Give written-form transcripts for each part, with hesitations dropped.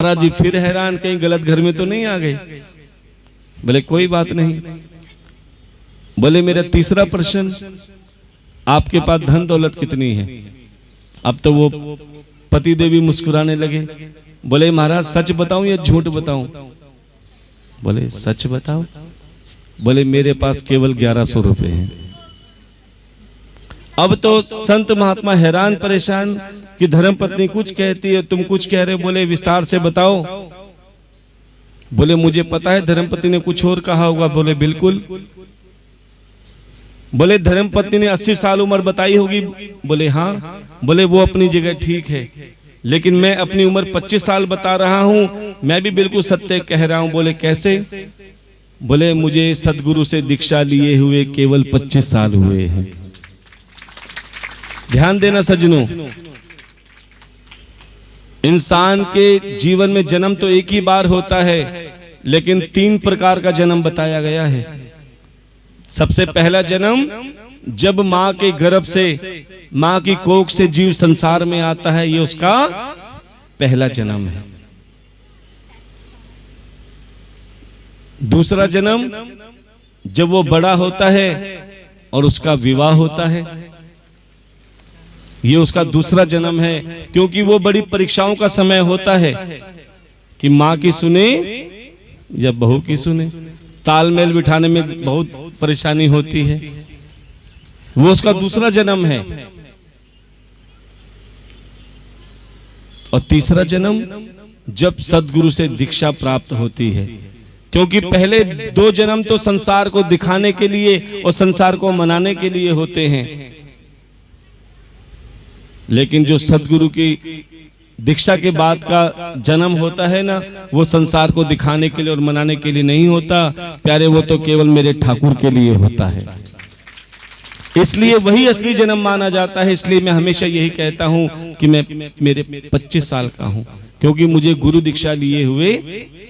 महाराज जी फिर हैरान, कहीं गलत घर में तो नहीं आ गए। बोले कोई बात नहीं। बोले मेरा तीसरा प्रश्न, आपके पास धन दौलत कितनी है? अब तो वो पति देवी मुस्कुराने लगे। बोले महाराज सच बताऊं या झूठ बताऊं? बोले सच बताओ। बोले मेरे पास केवल 1100 रुपए हैं। अब तो संत महात्मा हैरान परेशान कि धर्मपत्नी कुछ कहती है, तुम कुछ कह रहे हो। बोले विस्तार से बताओ। बोले मुझे पता है धर्मपत्नी ने कुछ और कहा होगा। बोले बिल्कुल। बोले धर्मपत्नी ने 80 साल उम्र बताई होगी। बोले हाँ। बोले वो अपनी जगह ठीक है, लेकिन मैं अपनी उम्र 25 साल बता रहा हूं, मैं भी बिल्कुल सत्य कह रहा हूं। बोले कैसे? बोले मुझे सदगुरु से दीक्षा लिए हुए केवल 25 साल हुए हैं। ध्यान देना सज्जनों, इंसान के जीवन में जन्म तो एक ही बार होता है, लेकिन 3 प्रकार का जन्म बताया गया है। सबसे पहला जन्म जब मां के गर्भ से, मां की कोख से जीव संसार में आता है, ये उसका पहला जन्म है। दूसरा जन्म जब वो बड़ा होता है और उसका विवाह होता है, ये उसका दूसरा जन्म है, क्योंकि वो बड़ी परीक्षाओं का समय होता है कि मां की सुने या बहू की सुने। तालमेल बिठाने में बहुत परेशानी होती है, वो उसका दूसरा जन्म है। और तीसरा जन्म जब सदगुरु से दीक्षा प्राप्त होती है, क्योंकि पहले 2 जन्म तो संसार को दिखाने के लिए और संसार को मनाने के लिए होते हैं, लेकिन जो सदगुरु की दीक्षा के बाद का जन्म होता है ना, वो संसार को दिखाने के लिए और मनाने के लिए नहीं होता प्यारे, वो तो केवल मेरे ठाकुर के लिए होता है। इसलिए वही असली जन्म माना जाता है। इसलिए मैं हमेशा यही कहता हूं कि मैं मेरे 25 साल का हूं, क्योंकि मुझे गुरु दीक्षा लिए हुए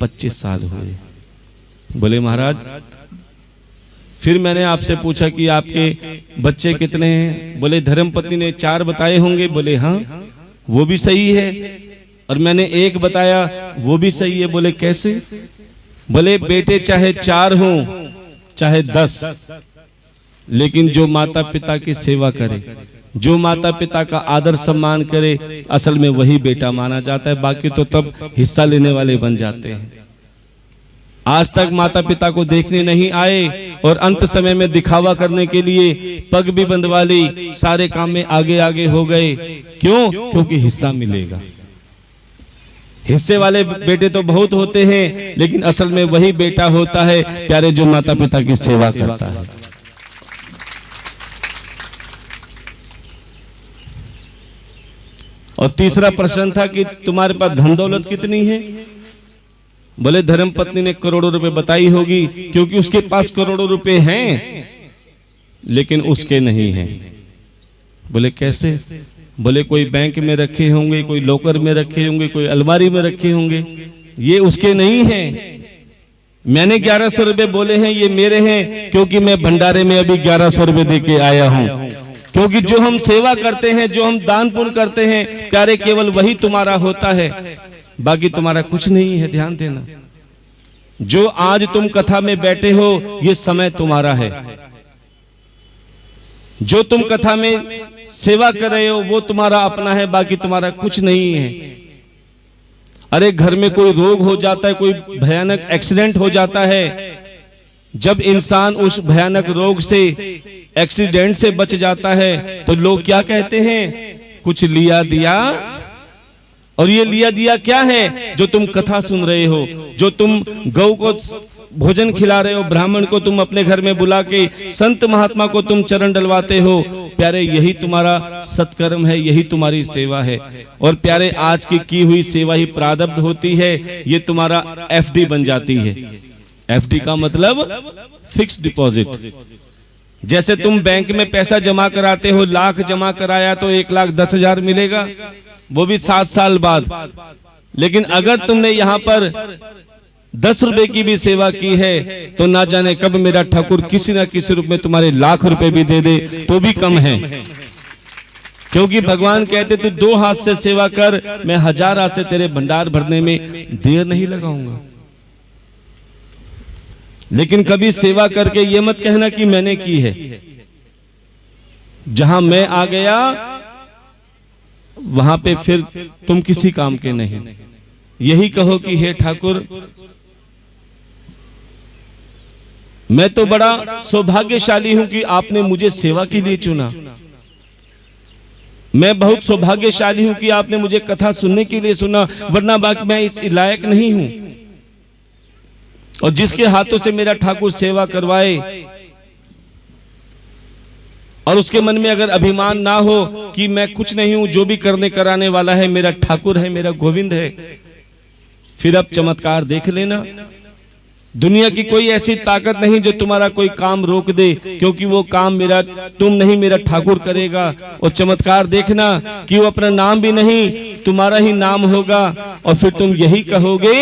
25 साल हुए। बोले महाराज, फिर मैंने आपसे पूछा कि आपके बच्चे कितने हैं? बोले धर्मपत्नी ने 4 बताए होंगे। बोले हाँ, वो भी सही है। और मैंने 1 बताया, वो भी सही है। बोले कैसे? बोले बेटे चाहे 4 हों चाहे 10, लेकिन जो माता पिता की सेवा करे, जो माता पिता का आदर सम्मान करे, असल में वही बेटा माना जाता है। बाकी तो तब हिस्सा लेने वाले बन जाते हैं। आज तक माता पिता को देखने नहीं आए और अंत समय में दिखावा करने के लिए पग भी बंधवा ली, सारे काम में आगे आगे हो गए। क्यों? क्योंकि हिस्सा मिलेगा। हिस्से वाले बेटे तो बहुत होते हैं, लेकिन असल में वही बेटा होता है प्यारे जो माता पिता की सेवा करता है। और तीसरा प्रश्न था कि तुम्हारे पास धन दौलत कितनी है? बोले धर्मपत्नी ने करोड़ों रुपए बताई होगी, क्योंकि उसके पास करोड़ों रुपए हैं, लेकिन उसके नहीं हैं। बोले कैसे? बोले कोई बैंक में रखे होंगे, कोई लॉकर में रखे होंगे, कोई अलमारी में रखे होंगे, ये उसके नहीं हैं। मैंने 1100 रुपए बोले हैं, ये मेरे हैं, क्योंकि मैं भंडारे में अभी 1100 रुपए दे के आया हूं। क्योंकि जो हम सेवा करते हैं, जो हम दान पुण्य करते हैं प्यारे, केवल वही तुम्हारा होता है, बाकी तुम्हारा कुछ नहीं है। ध्यान देना, जो आज तुम कथा में बैठे हो, ये समय तुम्हारा है। जो तुम कथा में सेवा कर रहे हो, वो तुम्हारा अपना है, बाकी तुम्हारा कुछ नहीं है। अरे घर में कोई रोग हो जाता है, कोई भयानक एक्सीडेंट हो जाता है, जब इंसान उस भयानक रोग से, एक्सीडेंट से बच जाता है, तो लोग क्या कहते हैं? कुछ लिया दिया। और ये लिया दिया क्या है? जो तुम कथा सुन रहे हो, जो तुम गौ को भोजन खिला रहे हो, ब्राह्मण को तुम अपने घर में बुला के, संत महात्मा को तुम चरण डलवाते हो, प्यारे यही तुम्हारा सत्कर्म है, यही तुम्हारी सेवा है। और प्यारे आज की हुई सेवा ही प्रारब्ध होती है, ये तुम्हारा एफडी बन जाती है। एफडी का मतलब फिक्स डिपॉजिट। जैसे तुम बैंक में पैसा जमा कराते हो, लाख जमा कराया तो 1,10,000 मिलेगा, वो भी 7 साल बाद। लेकिन अगर तुमने यहाँ पर 10 रुपए की भी सेवा की है, तो ना जाने कब मेरा ठाकुर किसी ना किसी रूप में तुम्हारे लाख रुपए भी दे दे, तो भी कम है। क्योंकि भगवान कहते तू 2 हाथ से सेवा कर, मैं 1000 हाथ से तेरे भंडार भरने में देर नहीं लगाऊंगा। लेकिन कभी सेवा करके ये मत कहना कि मैंने की है। जहां मैं आ गया वहां पे फिर तुम किसी काम के नहीं। यही कहो कि हे ठाकुर, मैं तो बड़ा सौभाग्यशाली हूं कि आपने मुझे सेवा के लिए चुना। मैं बहुत सौभाग्यशाली हूं कि आपने मुझे कथा सुनने के लिए सुना, वरना बाकी मैं इस लायक नहीं हूं। और जिसके हाथों से मेरा ठाकुर सेवा करवाए और उसके मन में अगर अभिमान ना हो कि मैं कुछ नहीं हूं, जो भी करने कराने वाला है मेरा ठाकुर है, मेरा गोविंद है, फिर अब चमत्कार देख लेना। दुनिया की कोई ऐसी ताकत नहीं जो तुम्हारा कोई काम रोक दे, क्योंकि वो काम मेरा तुम नहीं मेरा ठाकुर करेगा। और चमत्कार देखना कि वो अपना नाम भी नहीं, तुम्हारा ही नाम होगा। और फिर तुम यही कहोगे,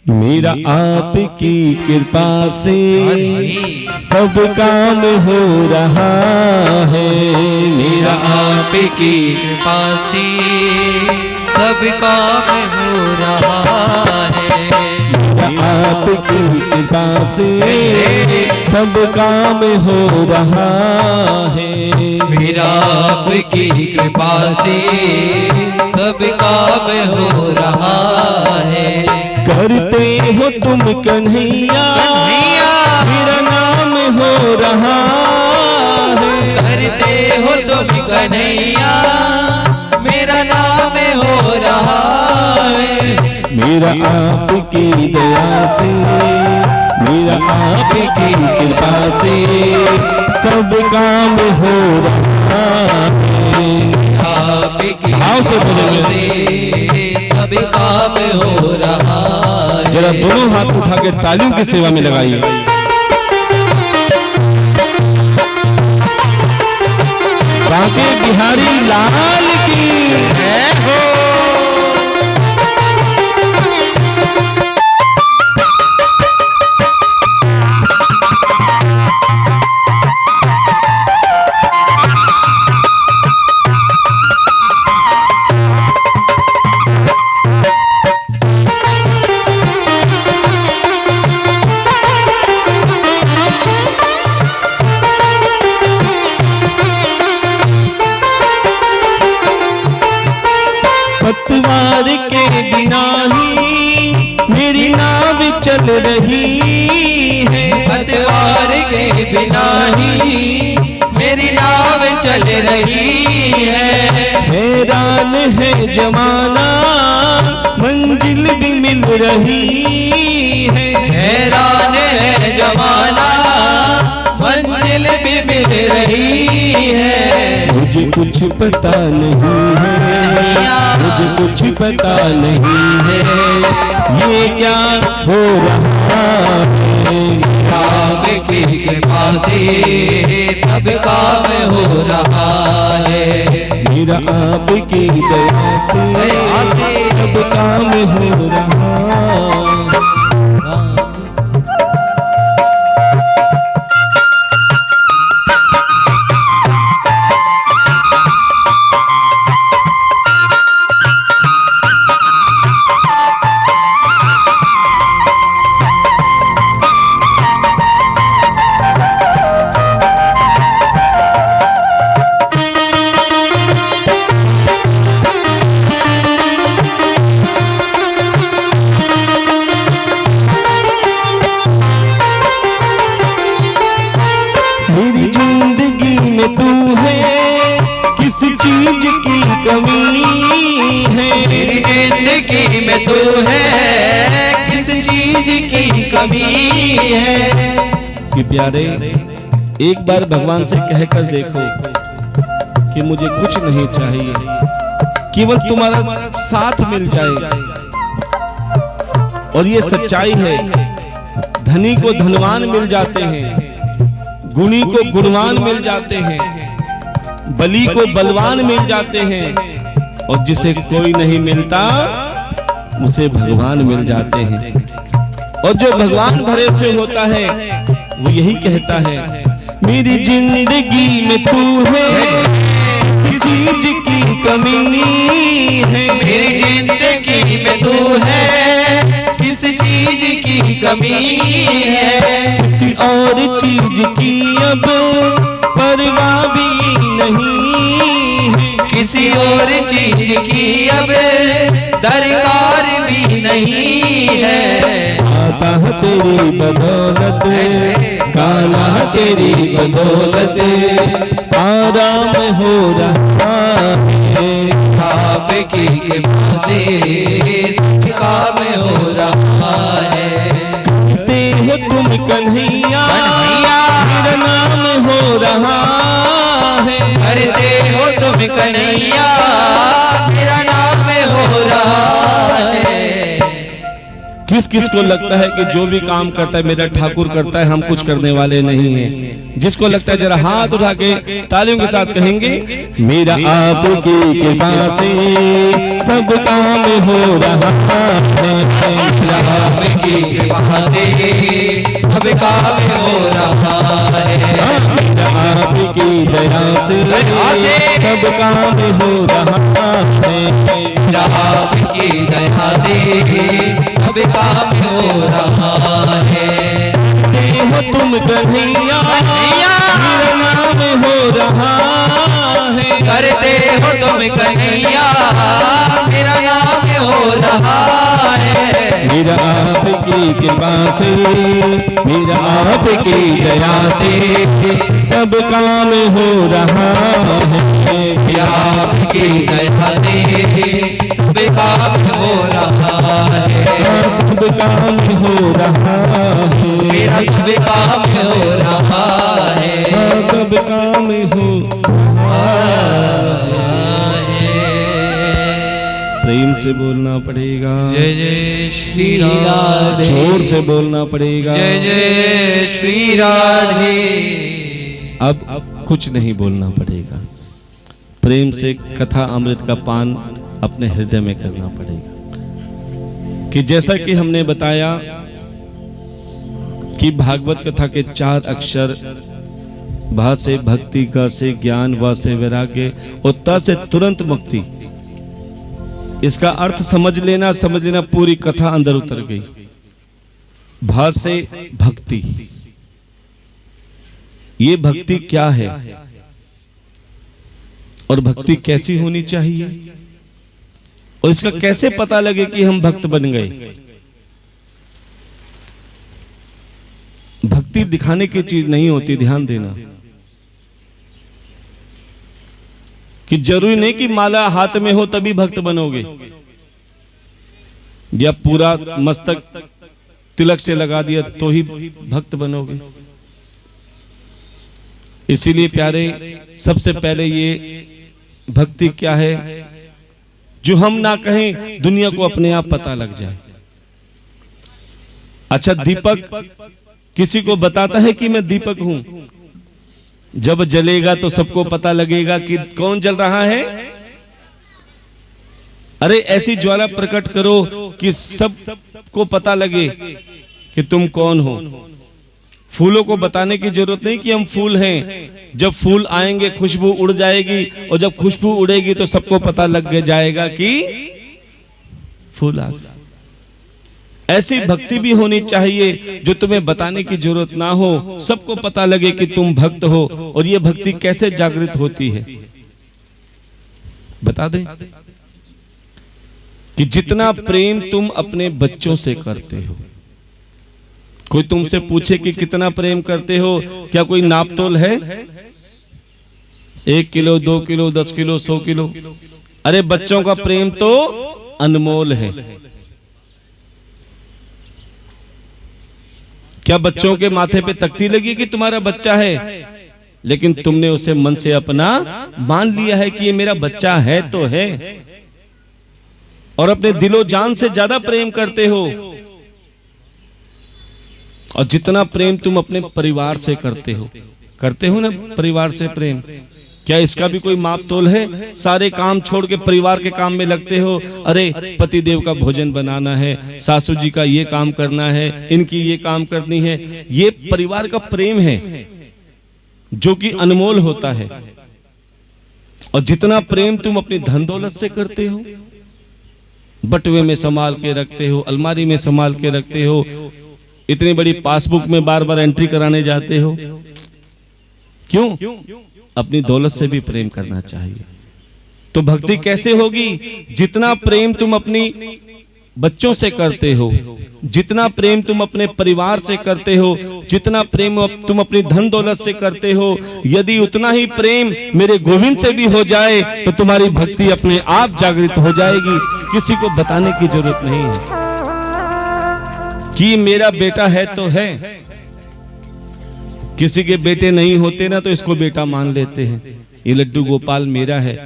मेरा आपकी कृपा से सब काम हो रहा है। मेरा आपकी कृपा से सब काम हो रहा है। आपकी कृपा से सब काम हो रहा है। मेरा आपकी कृपा से सब काम हो रहा है। करते हो तुम कन्हैया, मेरा नाम हो रहा है। करते हो तुम कन्हैया, मेरा नाम हो रहा है। मेरा आपकी दया से, मेरा आपकी कृपा से सब काम हो रहा है। आपकी भाव से बोलेंगे, सब काम हो रहा है। जरा दोनों हाथ उठा के तालियों की सेवा में लगाइए। बांके बिहारी लाल की जय हो। पतवार के बिना ही मेरी नाव चल रही है। पतवार के बिना ही मेरी नाव चल रही है। हैरान है जमाना, मंजिल भी मिल रही है। हैरान है जमाना, मंजिल भी मिल रही है। मुझे कुछ पता नहीं है, मुझे कुछ पता नहीं है, ये क्या हो रहा है। आपकी कृपा से सब काम हो रहा है। मेरा आपकी दया से सब काम हो रहा है। मेरी जिंदगी में तू है, किस चीज की कमी है। मेरी जिंदगी में तू है, किस चीज की कमी है। कि प्यारे, एक बार भगवान से कहकर देखो कि मुझे कुछ नहीं चाहिए, केवल तुम्हारा साथ मिल जाए। और ये सच्चाई है, धनी को धनवान मिल जाते हैं, गुणी को गुणवान मिल जाते हैं, बली को बलवान मिल जाते हैं, और जिसे कोई नहीं मिलता उसे भगवान मिल जाते हैं। और जो भगवान भरे से होता है वो यही कहता है, मेरी जिंदगी में तू है, चीज की कमी है। मेरी जिंदगी में तू है, किस चीज की कमी है। किसी और चीज की अब परवाह भी नहीं है। किसी और चीज की अब दरकार भी नहीं है। आता है तेरी बदौलत, गाना तेरी बदौलत, आराम हो रहा है। आपकी कृपा से काम हो रहा है। कहते हो तुम कन्हैया, मेरा नाम हो रहा है। करते हो तुम कन्हैया, मेरा नाम हो रहा है। किस किस को लगता है कि जो भी काम करता है मेरा ठाकुर करता है, हम कुछ करने वाले नहीं हैं? जिसको लगता है जरा हाथ उठा के तालियों के साथ कहेंगे, मेरा आपकी कृपा से सब काम हो रहा है। आपकी कृपा से सब काम हो रहा है। मेरा आपकी दया से सब काम हो रहा है। आपकी दया से सब काम हो रहा है। हो तुम कन्हैया, मेरा नाम हो रहा है। करते हो तुम कन्हैया, मेरा नाम हो रहा है। मेरा आपकी कृपा से, मेरा आपकी दया से सब काम हो रहा है। आपकी दया से सब काम हो रहा है। सब काम हो रहा है। मेरा सब काम हो रहा है। सब काम हो रहा है। प्रेम से बोलना पड़ेगा, जय जय श्री राधे। जोर से बोलना पड़ेगा, जय जय श्री राधे। अब कुछ नहीं बोलना पड़ेगा। प्रेम से कथा अमृत का पान अपने हृदय में करना पड़ेगा। कि जैसा कि हमने बताया कि भागवत कथा के 4 अक्षर, भा से भक्ति, ग से ज्ञान, व से वैराग्य, और त से तुरंत मुक्ति। इसका अर्थ समझ लेना पूरी कथा अंदर उतर गई। भा से भक्ति, ये भक्ति क्या है और भक्ति कैसी होनी चाहिए, और इसका कैसे पता लगे कि हम भक्त बन गए। भक्ति दिखाने की चीज नहीं होती, ध्यान देना। कि जरूरी नहीं कि माला हाथ में हो तभी भक्त बनोगे, या पूरा मस्तक तिलक से लगा दिया तो ही भक्त बनोगे। इसीलिए प्यारे, सबसे पहले ये भक्ति क्या है, जो हम ना कहें दुनिया को अपने आप पता लग जाए। अच्छा, दीपक किसी को बताता है कि मैं दीपक हूं, जब जलेगा तो सबको पता लगेगा कि कौन जल रहा है। अरे ऐसी ज्वाला प्रकट करो कि सबको पता लगे कि तुम कौन हो। फूलों को बताने की जरूरत नहीं कि हम फूल हैं। जब फूल आएंगे खुशबू उड़ जाएगी, और जब खुशबू उड़ेगी तो सबको पता लग जाएगा कि फूल आ गया। ऐसी भक्ति भी होनी चाहिए जो तुम्हें बताने की जरूरत ना हो, सबको पता लगे कि तुम भक्त हो। और ये भक्ति कैसे जागृत होती है बता दें, कि जितना प्रेम तुम अपने बच्चों से करते हो। कोई तुमसे पूछे कि कितना प्रेम करते हो, क्या कोई नापतोल है? 1 किलो, 2 किलो, 10 किलो, 100 किलो? अरे बच्चों का प्रेम तो अनमोल है। क्या बच्चों के माथे पे तख्ती लगी कि तुम्हारा बच्चा है, लेकिन तुमने उसे मन से अपना मान लिया है कि ये मेरा बच्चा है तो है, और अपने दिलो जान से ज्यादा प्रेम करते हो। और जितना प्रेम तुम अपने परिवार से करते हो ना परिवार से प्रेम, क्या इसका भी कोई माप तोल है? सारे काम छोड़ के परिवार के काम में लगते हो। अरे पति देव का भोजन बनाना है, सासू जी का ये काम करना है, इनकी ये काम करनी है। ये परिवार का प्रेम है जो कि अनमोल होता है। और जितना प्रेम तुम अपनी धन दौलत से करते हो, बटुए में संभाल के रखते हो, अलमारी में संभाल के रखते हो, इतनी बड़ी पासबुक में बार बार एंट्री कराने जाते हो, क्यों? अपनी दौलत से भी प्रेम करना चाहिए। तो भक्ति कैसे होगी? जितना प्रेम तुम अपनी बच्चों से करते हो, जितना प्रेम तुम अपने परिवार से करते हो, जितना प्रेम तुम अपनी धन दौलत से करते हो, यदि उतना ही प्रेम मेरे गोविंद से भी हो जाए तो तुम्हारी भक्ति अपने आप जागृत हो जाएगी। किसी को बताने की जरूरत नहीं है कि मेरा बेटा है तो है। किसी के बेटे नहीं होते ना तो इसको बेटा मान लेते हैं, ये लड्डू गोपाल मेरा है,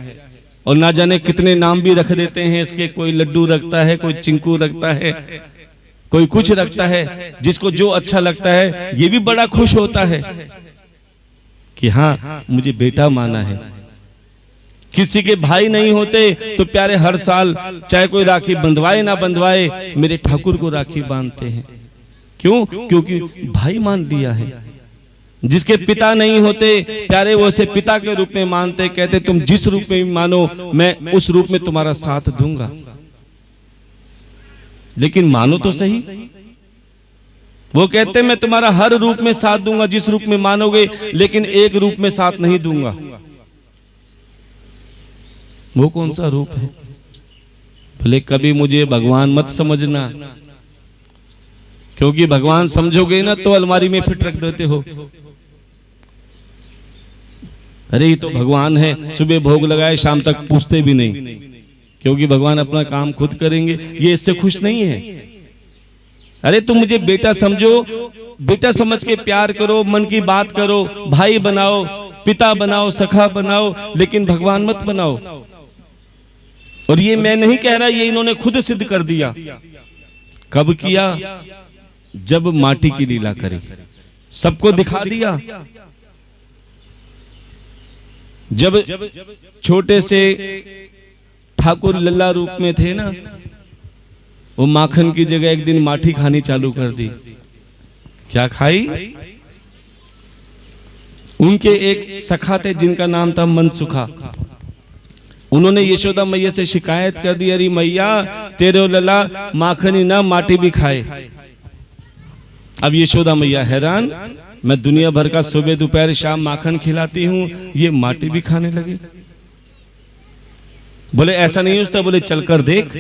और ना जाने कितने नाम भी रख देते हैं इसके। कोई लड्डू रखता है, कोई चिंकू रखता है, कोई कुछ रखता है, जिसको जो अच्छा लगता है। ये भी बड़ा खुश होता है कि हाँ मुझे बेटा माना है। किसी के भाई नहीं होते तो प्यारे हर साल चाहे कोई राखी बंधवाए ना बंधवाए, मेरे ठाकुर को राखी बांधते हैं। क्यों? क्योंकि भाई मान लिया है। जिसके पिता नहीं होते प्यारे वो उसे पिता के रूप में मानते, कहते तुम जिस रूप में मानो मैं उस रूप में तुम्हारा साथ दूंगा। लेकिन मानो तो सही, वो कहते मैं तुम्हारा हर रूप में साथ दूंगा जिस रूप में मानोगे, लेकिन एक रूप में साथ नहीं दूंगा। वो कौन सा रूप है? भले कभी मुझे भगवान मत समझना, क्योंकि भगवान समझोगे ना तो अलमारी में फिट रख देते हो। अरे ये तो भगवान है, सुबह भोग लगाए शाम तक पूछते भी नहीं, क्योंकि भगवान अपना काम खुद करेंगे। ये इससे खुश नहीं है। अरे तुम मुझे बेटा समझो, बेटा समझ के प्यार करो, मन की बात करो, भाई बनाओ, पिता बनाओ, सखा बनाओ, लेकिन भगवान मत बनाओ। और ये मैं नहीं कह रहा, ये इन्होंने खुद सिद्ध कर दिया। कब किया? जब माटी की लीला करी, सबको दिखा दिया। जब छोटे से ठाकुर लल्ला रूप में थे ना, वो माखन की जगह एक दिन माठी खानी चालू कर दी। क्या खाई? उनके एक सखा थे जिनका नाम था मनसुखा। उन्होंने यशोदा मैया से शिकायत कर दी, अरे मैया तेरे लल्ला माखनी ना माटी भी खाए। अब यशोदा मैया हैरान, मैं दुनिया भर का सुबह दोपहर शाम माखन खिलाती हूँ, ये माटी भी खाने लगे। बोले ऐसा नहीं होता, बोले चलकर देख।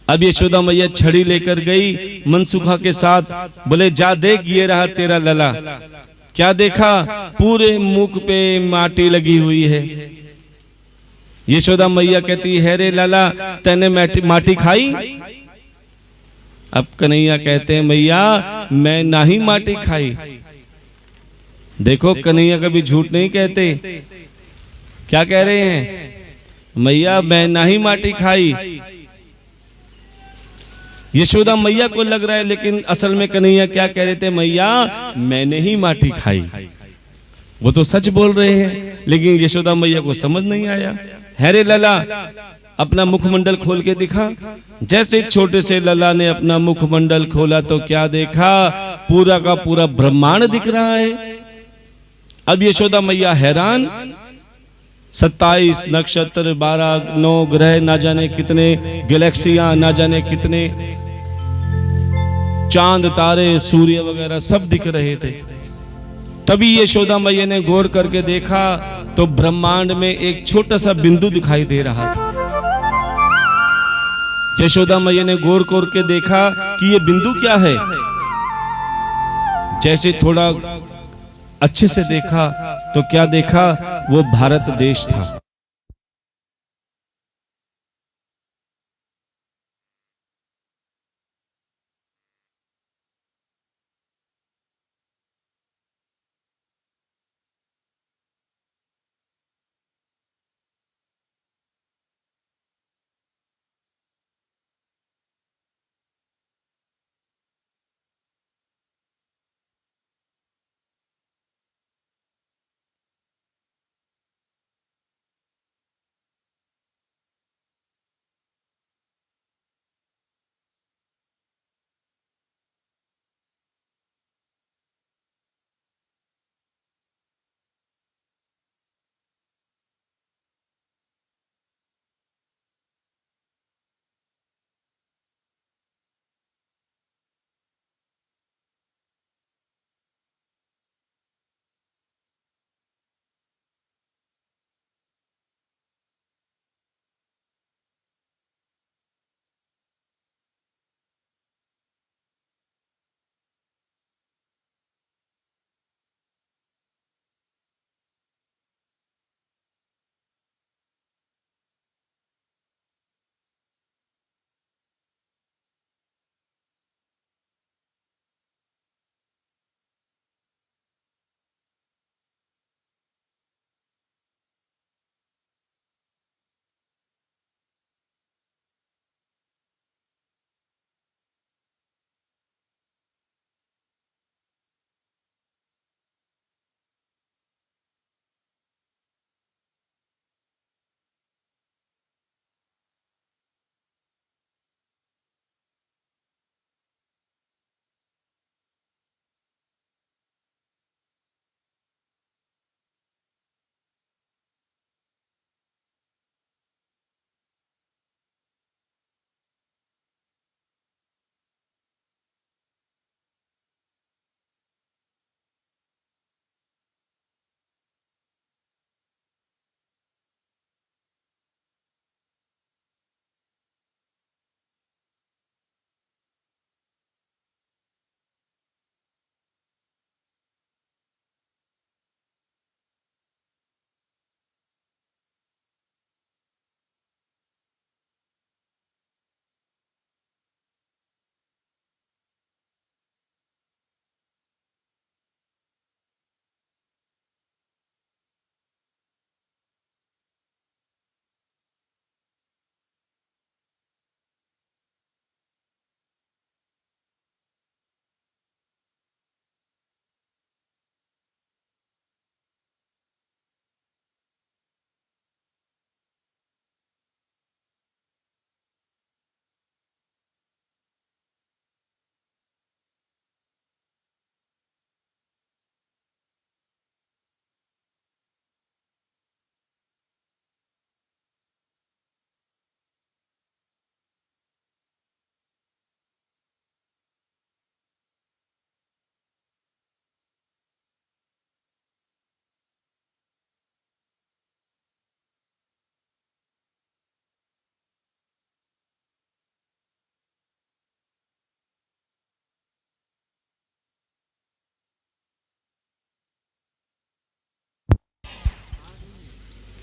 अब यशोदा मैया छड़ी लेकर गई मनसुखा के साथ, बोले जा देख ये रहा तेरा लला। क्या देखा? पूरे मुख पे माटी लगी हुई है। यशोदा मैया कहती है रे लाला तैने माटी खाई? अब कन्हैया कहते हैं मैया मैं ना ही माटी खाई। देखो कन्हैया कभी झूठ नहीं कहते। क्या कह रहे हैं? मैया मैं ना ही माटी खाई। यशोदा मैया को लग रहा है, लेकिन असल में कन्हैया क्या कह रहे थे? मैया मैंने ही माटी खाई। वो तो सच बोल रहे हैं, लेकिन यशोदा मैया को समझ नहीं आया। हैरे लला अपना मुखमंडल खोल के दिखा। जैसे छोटे से लला ने अपना मुखमंडल खोला तो क्या देखा? पूरा का पूरा ब्रह्मांड दिख रहा है। अब यशोदा मैया हैरान। 27 नक्षत्र, 12 9 ग्रह, ना जाने कितने गैलेक्सियां, ना जाने कितने चांद तारे सूर्य वगैरह सब दिख रहे थे। तभी यशोदा मैया ने गौर करके देखा तो ब्रह्मांड में एक छोटा सा बिंदु दिखाई दे रहा था। यशोदा मैया ने गौर करके देखा कि ये बिंदु क्या है। जैसे थोड़ा अच्छे से देखा तो क्या देखा? वो भारत देश था।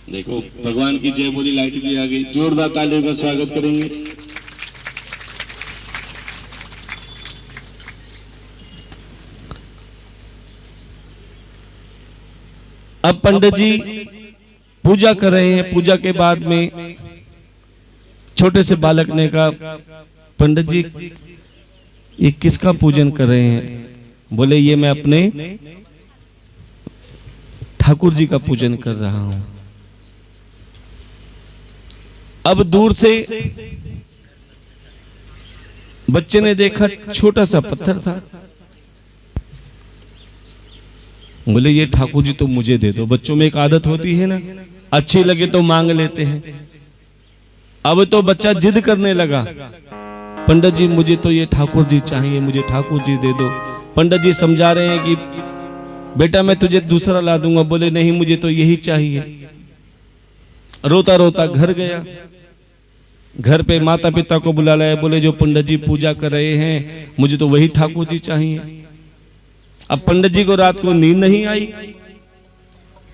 देखो भगवान की जय बोली, लाइट भी आ गई, जोरदार तालियों का स्वागत करेंगे। अब पंडित जी पूजा कर रहे हैं। पूजा के बाद में छोटे से बालक ने कहा, पंडित जी ये किसका पूजन कर रहे हैं? बोले ये मैं अपने ठाकुर जी का पूजन कर रहा हूं। अब दूर से बच्चे ने देखा छोटा सा पत्थर था। बोले ये ठाकुर जी तो मुझे दे दो। बच्चों में एक आदत होती है ना, अच्छी लगे तो मांग लेते हैं। अब तो बच्चा जिद करने लगा, पंडित जी मुझे तो ये ठाकुर जी चाहिए, मुझे ठाकुर जी दे दो। पंडित जी समझा रहे हैं कि बेटा मैं तुझे दूसरा ला दूंगा। बोले नहीं मुझे तो यही चाहिए। रोता रोता घर गया। घर पे माता पिता को बुला लाया। बोले जो पंडित जी पूजा कर रहे हैं मुझे तो वही ठाकुर जी चाहिए। अब पंडित जी को रात को नींद नहीं आई,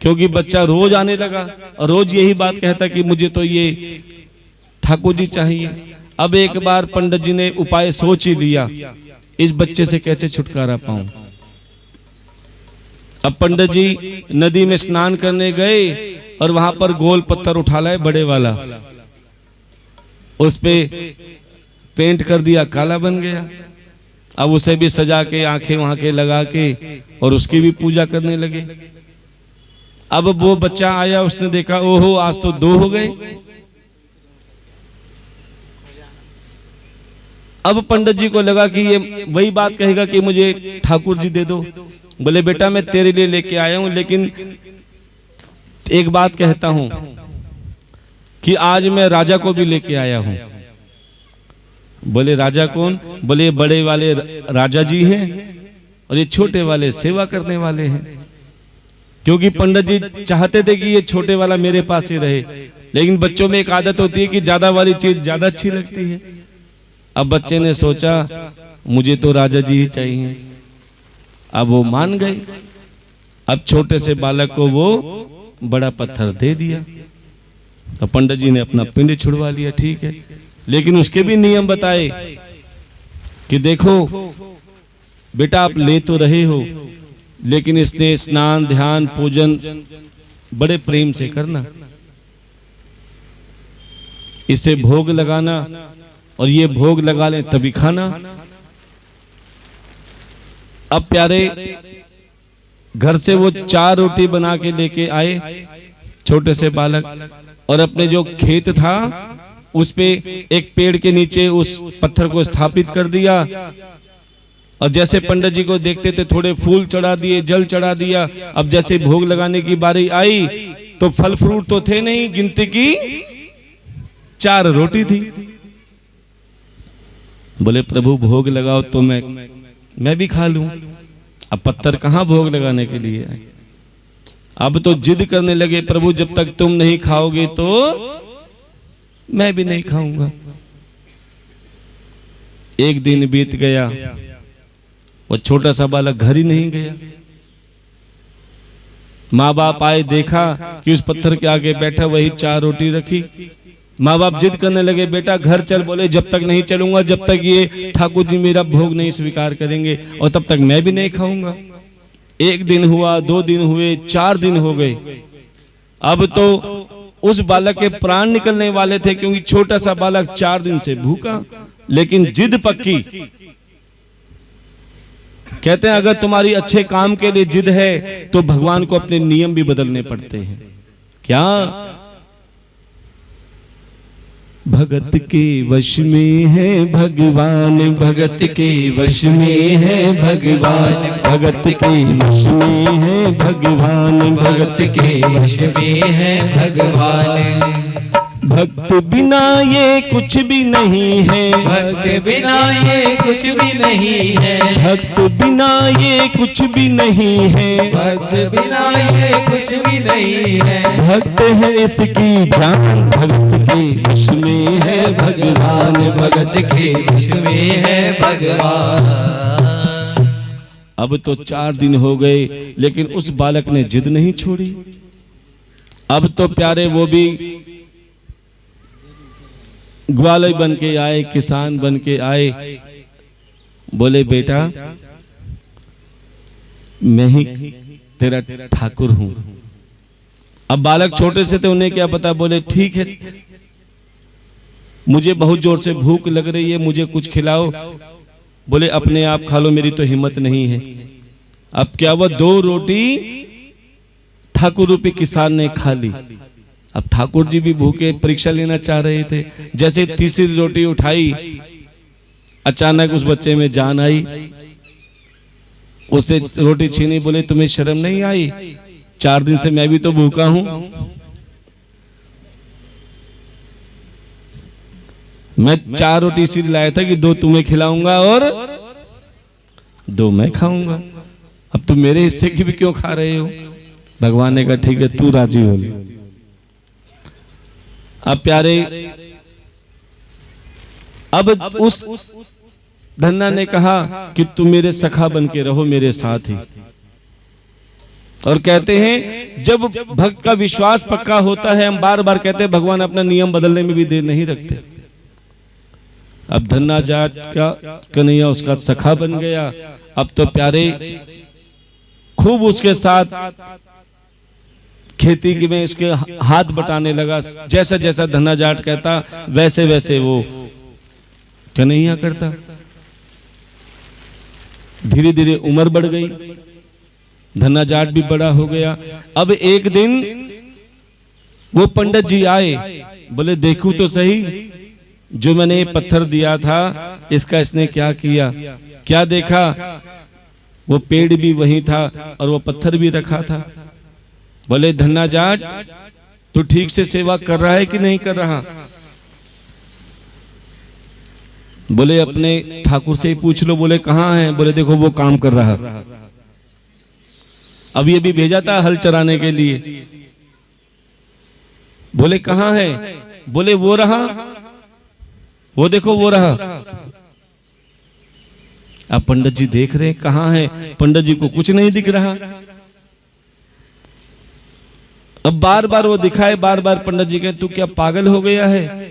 क्योंकि बच्चा रोज आने लगा और रोज यही बात कहता कि मुझे तो ये ठाकुर जी चाहिए। अब एक बार पंडित जी ने उपाय सोच ही लिया, इस बच्चे से कैसे छुटकारा पाऊं। अब पंडित जी नदी में स्नान करने गए और वहां पर गोल पत्थर उठा लाए, बड़े वाला, उस पे पेंट कर दिया, काला बन गया। अब उसे भी सजा के आंखें वहां के लगा के और उसकी भी पूजा करने लगे। अब वो बच्चा आया, उसने देखा ओहो आज तो 2 हो गए। अब पंडित जी को लगा कि ये वही बात कहेगा कि मुझे ठाकुर जी दे दो। बोले बेटा मैं तेरे लिए लेके आया हूं, लेकिन एक बात कहता हूं कि आज मैं राजा को भी लेके आया हूं। बोले राजा कौन? बोले बड़े वाले राजा जी हैं और ये छोटे वाले सेवा करने वाले हैं। क्योंकि पंडित जी चाहते थे कि ये छोटे वाला मेरे पास ही रहे, लेकिन बच्चों में एक आदत होती है कि ज्यादा वाली चीज ज्यादा अच्छी लगती है। अब बच्चे ने सोचा मुझे तो राजा जी ही चाहिए। अब वो मान गए। अब छोटे से बालक को वो बड़ा पत्थर दे दिया। तो पंडित जी ने अपना पिंड छुड़वा लिया, ठीक है, लेकिन उसके भी नियम बताए कि देखो बेटा आप ले तो रहे हो, लेकिन इसने स्नान ध्यान पूजन बड़े प्रेम से करना, इसे भोग लगाना और ये भोग लगा ले तभी खाना। अब प्यारे घर से वो 4 रोटी बना के लेके आए छोटे से बालक, और अपने जो खेत था उस पे एक पेड़ के नीचे उस पत्थर को स्थापित कर दिया। और जैसे पंडित जी को देखते थे थोड़े फूल चढ़ा दिए, जल चढ़ा दिया। अब जैसे भोग लगाने की बारी आई तो फल फ्रूट तो थे नहीं, गिनती की 4 रोटी थी। बोले प्रभु भोग लगाओ तो मैं भी खा लूं। अब पत्थर कहां भोग लगाने के लिए आए। अब तो जिद करने लगे, प्रभु जब तक तुम नहीं खाओगे तो मैं भी नहीं खाऊंगा। एक दिन बीत गया, वो छोटा सा बालक घर ही नहीं गया। माँ बाप आए, देखा कि उस पत्थर के आगे बैठा, वही 4 रोटी रखी। माँ बाप जिद करने लगे, बेटा घर चल। बोले जब तक नहीं चलूंगा, जब तक ये ठाकुर जी मेरा भोग नहीं स्वीकार करेंगे, और तब तक मैं भी नहीं खाऊंगा। 1 दिन हुआ, 2 दिन हुए, 4 दिन हो गए। अब तो उस बालक के प्राण निकलने वाले थे, क्योंकि छोटा सा बालक 4 दिन से भूखा, लेकिन जिद पक्की। कहते हैं अगर तुम्हारी अच्छे काम के लिए जिद है तो भगवान को अपने नियम भी बदलने पड़ते हैं। क्या भगत के वश में है भगवान, भगत के वश में है भगवान, भगत के वश में है भगवान, भगत के वश में है भगवान। भक्त बिना ये कुछ भी नहीं है, भक्त बिना ये कुछ भी नहीं है, भक्त बिना ये कुछ भी नहीं है, भक्त बिना ये कुछ भी नहीं है। भक्त है इसकी जान, भगत के वश में है भगवान, भगत के वश में है भगवान। अब तो 4 दिन हो गए, लेकिन उस बालक ने जिद नहीं छोड़ी। अब तो प्यारे वो भी ग्वाले बन के आए, किसान बन के आए। बोले बेटा मैं ही तेरा ठाकुर हूं। अब बालक छोटे से थे, उन्हें क्या पता। बोले ठीक है, मुझे बहुत जोर से भूख लग रही है, मुझे कुछ खिलाओ। बोले अपने आप खा लो, मेरी तो हिम्मत नहीं है। अब क्या हुआ, 2 रोटी ठाकुर रूपी किसान ने खा ली। अब ठाकुर जी भी भूखे परीक्षा लेना चाह रहे थे। जैसे तीसरी रोटी उठाई, अचानक उस बच्चे में जान आई। उसे रोटी छीनी। बोले तुम्हें शर्म नहीं आई? 4 दिन से मैं भी तो भूखा हूं। मैं 4 रोटी इसीलिए लाया था कि 2 तुम्हें खिलाऊंगा और 2 मैं खाऊंगा। अब तुम मेरे हिस्से की भी क्यों खा रहे हो? भगवान ने कहा ठीक है, तू राजी हो ले। अब प्यारे, अब उस धन्ना ने कहा कि तुम मेरे सखा बन के रहो, मेरे साथ ही। और कहते हैं जब भक्त का विश्वास पक्का होता है, हम बार बार कहते हैं भगवान अपना नियम बदलने में भी देर नहीं रखते। अब धन्ना जाट का कन्हैया उसका सखा बन गया। अब तो प्यारे खूब उसके साथ खेती में उसके हाथ बटाने लगा। जैसा जैसा धन्ना जाट कहता वैसे वैसे वो कन्हैया करता। धीरे धीरे उम्र बढ़ गई, धन्ना जाट भी बड़ा हो गया। अब एक दिन वो पंडित जी आए। बोले देखूं तो सही, जो मैंने ये पत्थर दिया था इसका इसने क्या किया। क्या देखा, वो पेड़ भी वही था और वो पत्थर भी रखा था। बोले धन्ना जाट, तू ठीक से सेवा कर रहा है कि नहीं कर रहा? बोले अपने ठाकुर से ही पूछ लो। बोले कहाँ है? बोले देखो वो काम कर रहा। अभी अभी भेजा था हल चराने के लिए। बोले कहाँ है? बोले वो रहा, वो देखो वो रहा। अब पंडित जी देख रहे कहाँ है, पंडित जी को कुछ नहीं दिख रहा। अब बार बार वो दिखाए, बार बार पंडित जी कहे तू क्या पागल हो गया है?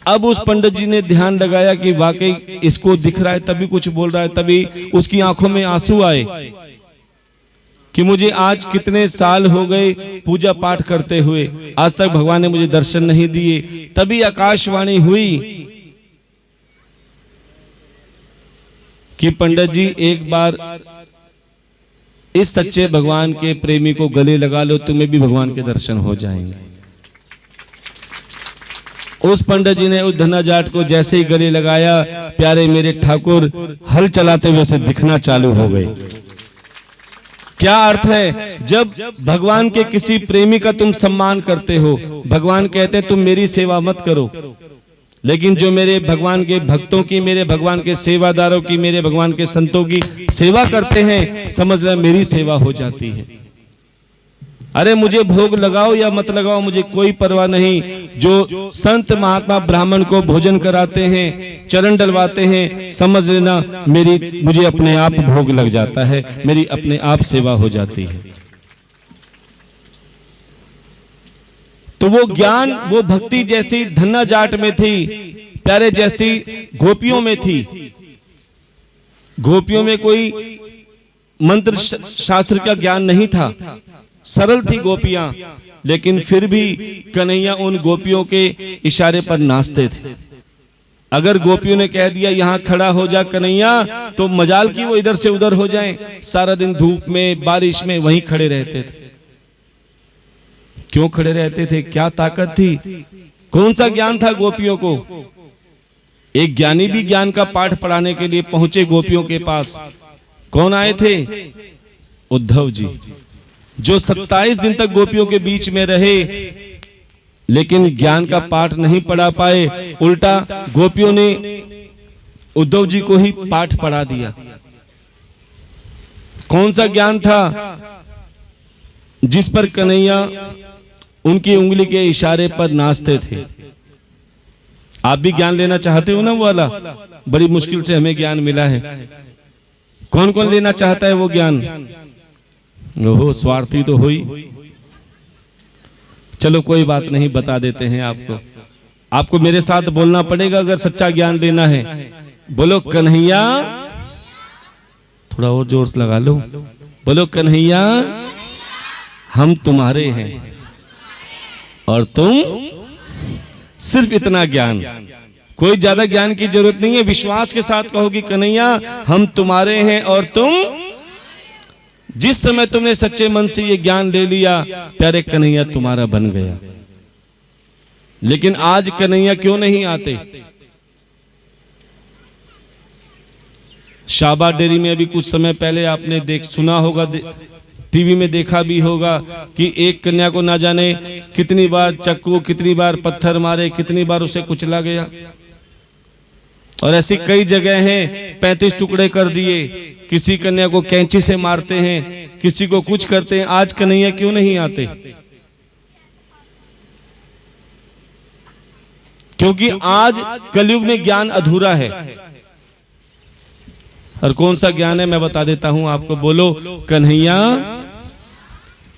अब उस पंडित जी ने ध्यान लगाया कि वाकई इसको दिख रहा है, तभी कुछ बोल रहा है। तभी उसकी आंखों में आंसू आए कि मुझे आज कितने साल हो गए पूजा पाठ करते हुए, आज तक भगवान ने मुझे दर्शन नहीं दिए। तभी आकाशवाणी हुई कि पंडित जी एक बार इस सच्चे भगवान के प्रेमी को गले लगा लो, तुम्हें भी भगवान के दर्शन हो जाएंगे। उस पंडित जी ने उस धन्ना जाट को जैसे ही गले लगाया, प्यारे मेरे ठाकुर हल चलाते हुए से दिखना चालू हो गए। क्या अर्थ है, जब भगवान के किसी प्रेमी का तुम सम्मान करते हो, भगवान कहते हैं तुम मेरी सेवा मत करो, लेकिन जो मेरे भगवान के भक्तों की, मेरे भगवान के सेवादारों की, मेरे भगवान के संतों की सेवा करते हैं, समझ लो मेरी सेवा हो जाती है। अरे मुझे भोग लगाओ या मत लगाओ, मुझे कोई परवाह नहीं। जो संत महात्मा ब्राह्मण को भोजन कराते हैं, चरण डलवाते हैं, समझ लेना मुझे अपने आप भोग लग जाता है, मेरी अपने आप सेवा हो जाती है। तो वो ज्ञान, वो भक्ति जैसी धन्ना जाट में थी, प्यारे जैसी गोपियों में थी। गोपियों में कोई मंत्र शास्त्र का ज्ञान नहीं था, सरल थी गोपियां, लेकिन फिर भी कन्हैया उन गोपियों के इशारे पर नाचते थे। अगर गोपियों ने कह दिया यहां खड़ा हो जा कन्हैया, तो मजाल की वो इधर से उधर हो जाएं। सारा दिन धूप में बारिश में वहीं खड़े रहते थे। क्यों खड़े रहते थे? क्या ताकत थी? कौन सा ज्ञान था गोपियों को? एक ज्ञानी भी ज्ञान का पाठ पढ़ाने के लिए पहुंचे गोपियों के पास। कौन आए थे? उद्धव जी, जो 27 दिन तक गोपियों के बीच में रहे, लेकिन ज्ञान का पाठ नहीं पढ़ा पाए। उल्टा गोपियों ने उद्धव जी को ही पाठ पढ़ा दिया। कौन सा ज्ञान था जिस पर कन्हैया उनकी उंगली के इशारे पर नाचते थे? आप भी ज्ञान लेना चाहते हो ना? वो वाला बड़ी मुश्किल से हमें ज्ञान मिला है। कौन कौन लेना चाहता है वो ज्ञान? ओहो, स्वार्थी तो हुई। चलो कोई बात नहीं, बता देते हैं आपको। आपको मेरे साथ बोलना पड़ेगा अगर सच्चा ज्ञान लेना है। बोलो कन्हैया, थोड़ा और जोर से लगा लो। बोलो कन्हैया, हम तुम्हारे हैं और तुम सिर्फ इतना ज्ञान, कोई ज्यादा ज्ञान की जरूरत नहीं है। विश्वास के साथ कहोगी कन्हैया हम तुम्हारे हैं और तुम, जिस समय तुमने सच्चे मन से ये ज्ञान ले लिया, प्यारे कन्हैया तुम्हारा बन गया। लेकिन आज कन्हैया क्यों नहीं आते? शाबा डेयरी में अभी कुछ समय पहले आपने सुना होगा, टीवी में देखा भी होगा कि एक कन्या को ना जाने कितनी बार चक्कू, कितनी बार पत्थर मारे, कितनी बार उसे कुचला गया। और ऐसी कई जगह हैं 35 टुकड़े कर दिए। किसी कन्या को कैंची से मारते हैं, किसी को कुछ करते हैं। आज कन्हैया क्यों नहीं आते? क्योंकि आज कलयुग में ज्ञान अधूरा है। और कौन सा ज्ञान है मैं बता देता हूं आपको। बोलो कन्हैया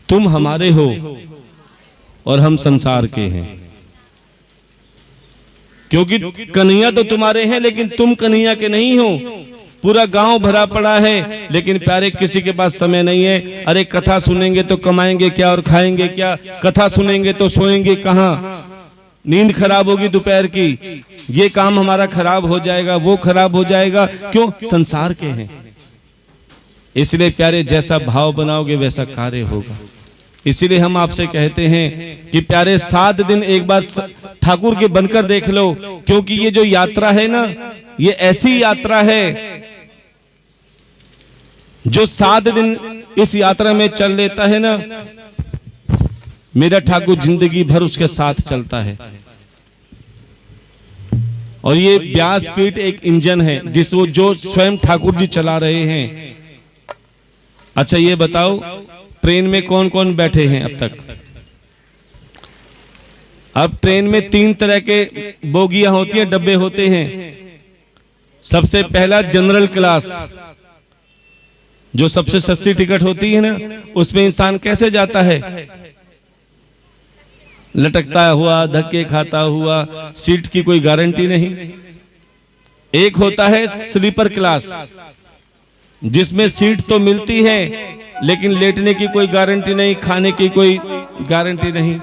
तुम हमारे हो और हम संसार के हैं। क्योंकि कन्हैया तो तुम्हारे हैं लेकिन तुम कन्हैया के नहीं हो। पूरा गांव भरा पड़ा है लेकिन प्यारे किसी के पास समय नहीं है। अरे कथा सुनेंगे तो कमाएंगे क्या और खाएंगे क्या? कथा सुनेंगे तो सोएंगे कहां? नींद खराब होगी दोपहर की, ये काम हमारा खराब हो जाएगा, वो खराब हो जाएगा। क्यों? संसार के हैं। इसलिए प्यारे जैसा भाव बनाओगे वैसा कार्य होगा। इसीलिए हम आपसे कहते हैं कि प्यारे 7 दिन एक बार ठाकुर के बनकर देख लो। क्योंकि ये जो यात्रा है ना, ये ऐसी यात्रा है जो 7 दिन इस यात्रा में चल लेता है ना, मेरा ठाकुर जिंदगी भर उसके साथ चलता है। और ये व्यासपीठ एक इंजन है जो स्वयं ठाकुर जी चला रहे हैं। अच्छा ये बताओ ट्रेन में कौन कौन बैठे हैं अब तक? अब ट्रेन में 3 तरह के बोगियां होती हैं, डब्बे होते हैं। सबसे पहला जनरल क्लास, जो सबसे सस्ती टिकट होती है ना, उसमें इंसान कैसे जाता है? लटकता हुआ, धक्के खाता हुआ, सीट की कोई गारंटी नहीं। एक होता है स्लीपर क्लास, जिसमें सीट तो मिलती है लेकिन लेटने की कोई गारंटी नहीं, खाने की कोई गारंटी नहीं।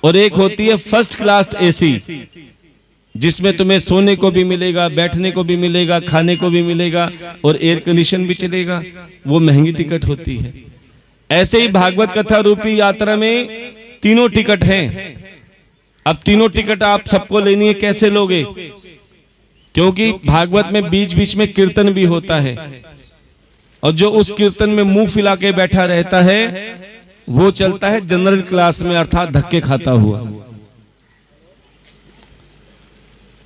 और एक होती है फर्स्ट क्लास एसी, जिसमें तुम्हें सोने को भी मिलेगा, बैठने को भी मिलेगा, खाने को भी मिलेगा और एयर कंडीशन भी चलेगा। वो महंगी टिकट होती है। ऐसे ही भागवत कथा रूपी यात्रा में 3 टिकट हैं। अब 3 टिकट आप सबको लेनी है, कैसे लोगे? क्योंकि भागवत में बीच बीच में कीर्तन भी होता है और जो उस कीर्तन में मुंह फुला के बैठा रहता है वो चलता है जनरल क्लास में, अर्थात धक्के खाता हुआ।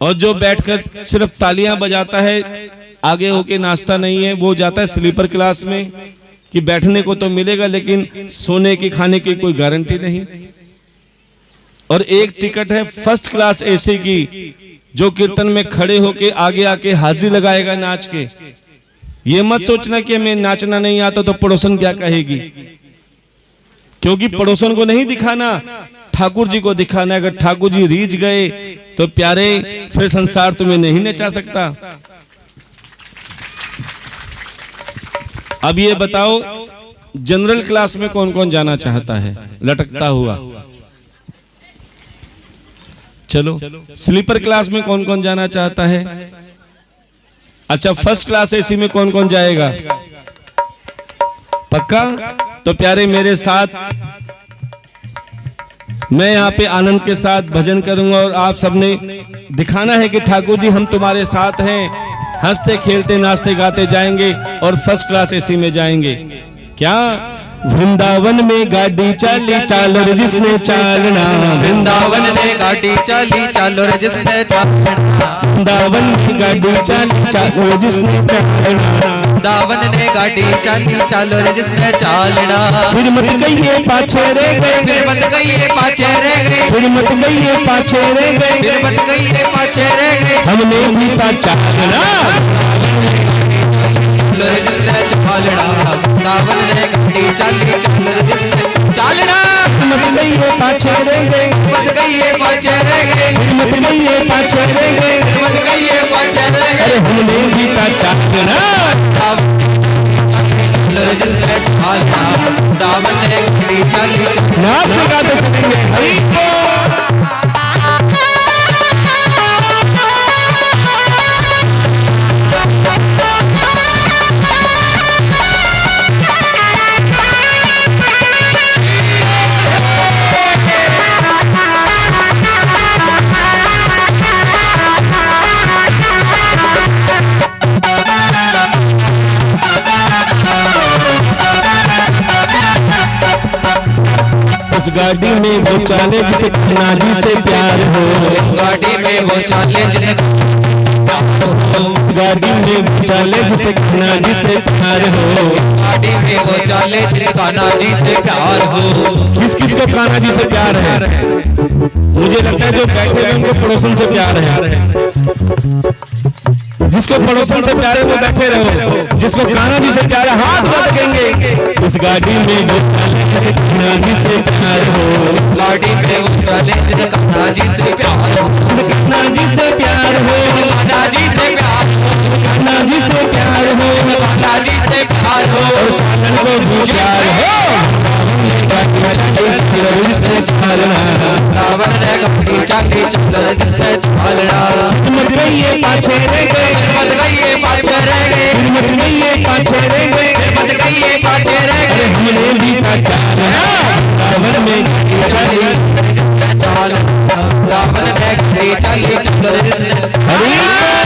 और जो बैठकर सिर्फ तालियां बजाता है, आगे होके नाचता नहीं है, वो जाता है स्लीपर क्लास में कि बैठने को तो मिलेगा लेकिन सोने की खाने की कोई गारंटी नहीं। और एक टिकट है फर्स्ट क्लास एसी की, जो कीर्तन में खड़े होके आगे आके हाजिरी लगाएगा नाच के। ये मत सोचना कि हमें नाचना नहीं आता तो पड़ोसन क्या कहेगी, क्योंकि पड़ोसन को नहीं दिखाना, ठाकुर जी को दिखाना। अगर ठाकुर जी रीझ गए तो प्यारे फिर संसार तुम्हें नहीं नचा सकता। अब ये बताओ जनरल क्लास में कौन कौन जाना चाहता है लटकता हुआ? चलो स्लीपर क्लास में कौन कौन जाना चाहता है? अच्छा फर्स्ट क्लास एसी में कौन कौन जाएगा? पक्का? तो प्यारे मेरे साथ, मैं यहाँ पे आनंद के साथ भजन करूंगा और आप सबने दिखाना है कि ठाकुर जी हम तुम्हारे साथ हैं। हंसते खेलते नाचते गाते जाएंगे और फर्स्ट क्लास एसी में जाएंगे। क्या? वृंदावन में गाड़ी चाली चालो रे जिसने चालना, वृंदावन में गाड़ी चाली चालो रे जिसने चालना, वृंदावन में गाड़ी चाली चालो रे जिसने चालना, वृंदावन ने गाड़ी चाली चालो रे जिसने चालना। फिर मत कहिए पाछे रह गए, फिर मत कहिए पाछे रह गए, फिर मत कहिए पाछे रह गए, फिर मत कहिए पाछे रह गए। हमने भी था चालना, रे जिसने चालना वृंदावन रे घड़ी चाली चल रे जिसने चालना मत गई पाछे रह गए मत गई पाछे रह गए मत गई पाछे रह गए मत गई पाछे रह गए अरे हमने भी का चाहना रे जिसने चालना वृंदावन रे घड़ी चाली चल नाचते गाते चलेंगे हरि उस गाड़ी में वो चाले जिसे नाजी से प्यार हो गाड़ी में वो चाले जिसे उस गाड़ी में वो चाले जिसे नाजी से प्यार हो गाड़ी में वो चाले जिसे कान्हा जी से प्यार हो किस किस को कान्हा जी से प्यार है मुझे लगता है जो बैठे हुए उनको पड़ोसन से प्यार है जिसको पड़ोसन से प्यार है वो बैठे रहो जिसको कान्हा जी से प्यार है हाथ बढ़ेंगे इस गाड़ी में वो चाले जिसे कान्हा जी से प्यार हो गाड़ी में वो चाले जिसे कान्हा जी से प्यार हो जिसे कान्हा जी से प्यार हो कान्हा जी से प्यार हो कान्हा जी से प्यार हो कान्हा जी से प्यार हो और चालन को भी प्यार हो जिसने चालना रावण ने गाड़ी चाली चल रे जिसने चालना मत गई पाछे रह गए मत गई पाछे रह गए मत गई पाछे रह गए मत गई पाछे रह गए हमने भी का चालना रावण में चाली रावण ने गाड़ी चाली चल रे जिसने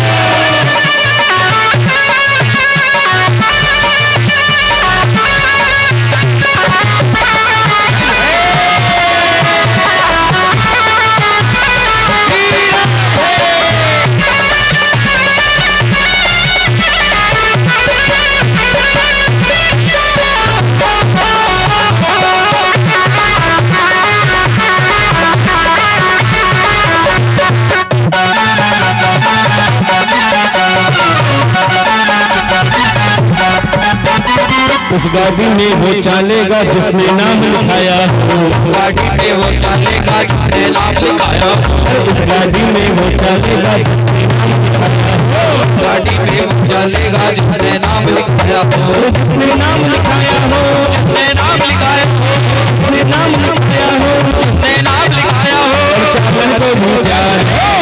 उस गाड़ी में वो चालेगा जिसने नाम लिखाया हो गाड़ी में वो चालेगा जिसने नाम लिखाया हो इस गाड़ी में वो चालेगा जिसने नाम लिखाया हो गाड़ी में वो चालेगा जिसने नाम लिखाया हो जिसने नाम लिखाया हो जिसने नाम लिखाया हो जिसने नाम लिखाया हो जिसने नाम लिखाया हो चालन को भी प्यार हो